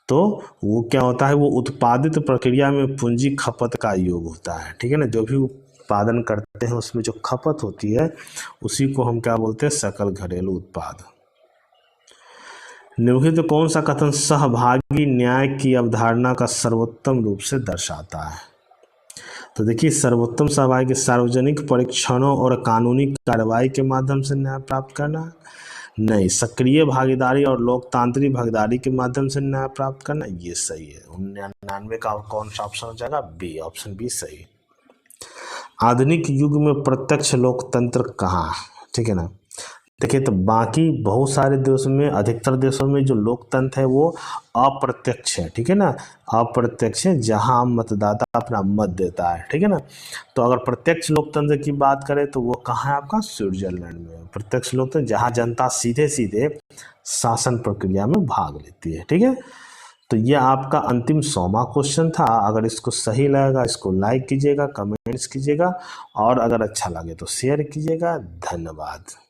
तो वो क्या होता है, वो उत्पादित प्रक्रिया में पूंजी खपत का योग होता है, ठीक है ना। जो भी उत्पादन करते हैं उसमें जो खपत होती है उसी को हम क्या बोलते हैं, सकल घरेलू उत्पाद। निम्नलिखित कौन सा कथन सहभागी न्याय की अवधारणा का सर्वोत्तम रूप से दर्शाता है? तो देखिए सर्वोत्तम सहभागी सार्वजनिक परीक्षणों और कानूनी कार्रवाई के माध्यम से न्याय प्राप्त करना, नहीं सक्रिय भागीदारी और लोकतांत्रिक भागीदारी के माध्यम से न्याय प्राप्त करना, ये सही है। 99 का कौन सा ऑप्शन हो जाएगा, बी, ऑप्शन बी सही। आधुनिक युग में प्रत्यक्ष लोकतंत्र कहाँ, ठीक है ना। देखिए तो बाकी बहुत सारे देशों में, अधिकतर देशों में जो लोकतंत्र है वो अप्रत्यक्ष है, ठीक है ना, अप्रत्यक्ष है, जहां मतदाता अपना मत देता है, ठीक है ना। तो अगर प्रत्यक्ष लोकतंत्र की बात करें तो वो कहाँ है आपका, स्विट्जरलैंड में। प्रत्यक्ष लोकतंत्र जहां जनता सीधे सीधे शासन प्रक्रिया में भाग लेती है, ठीक है। तो ये आपका अंतिम 100वां क्वेश्चन था। अगर इसको सही लगेगा इसको लाइक कीजिएगा, कमेंट्स कीजिएगा, और अगर अच्छा लगे तो शेयर कीजिएगा। धन्यवाद।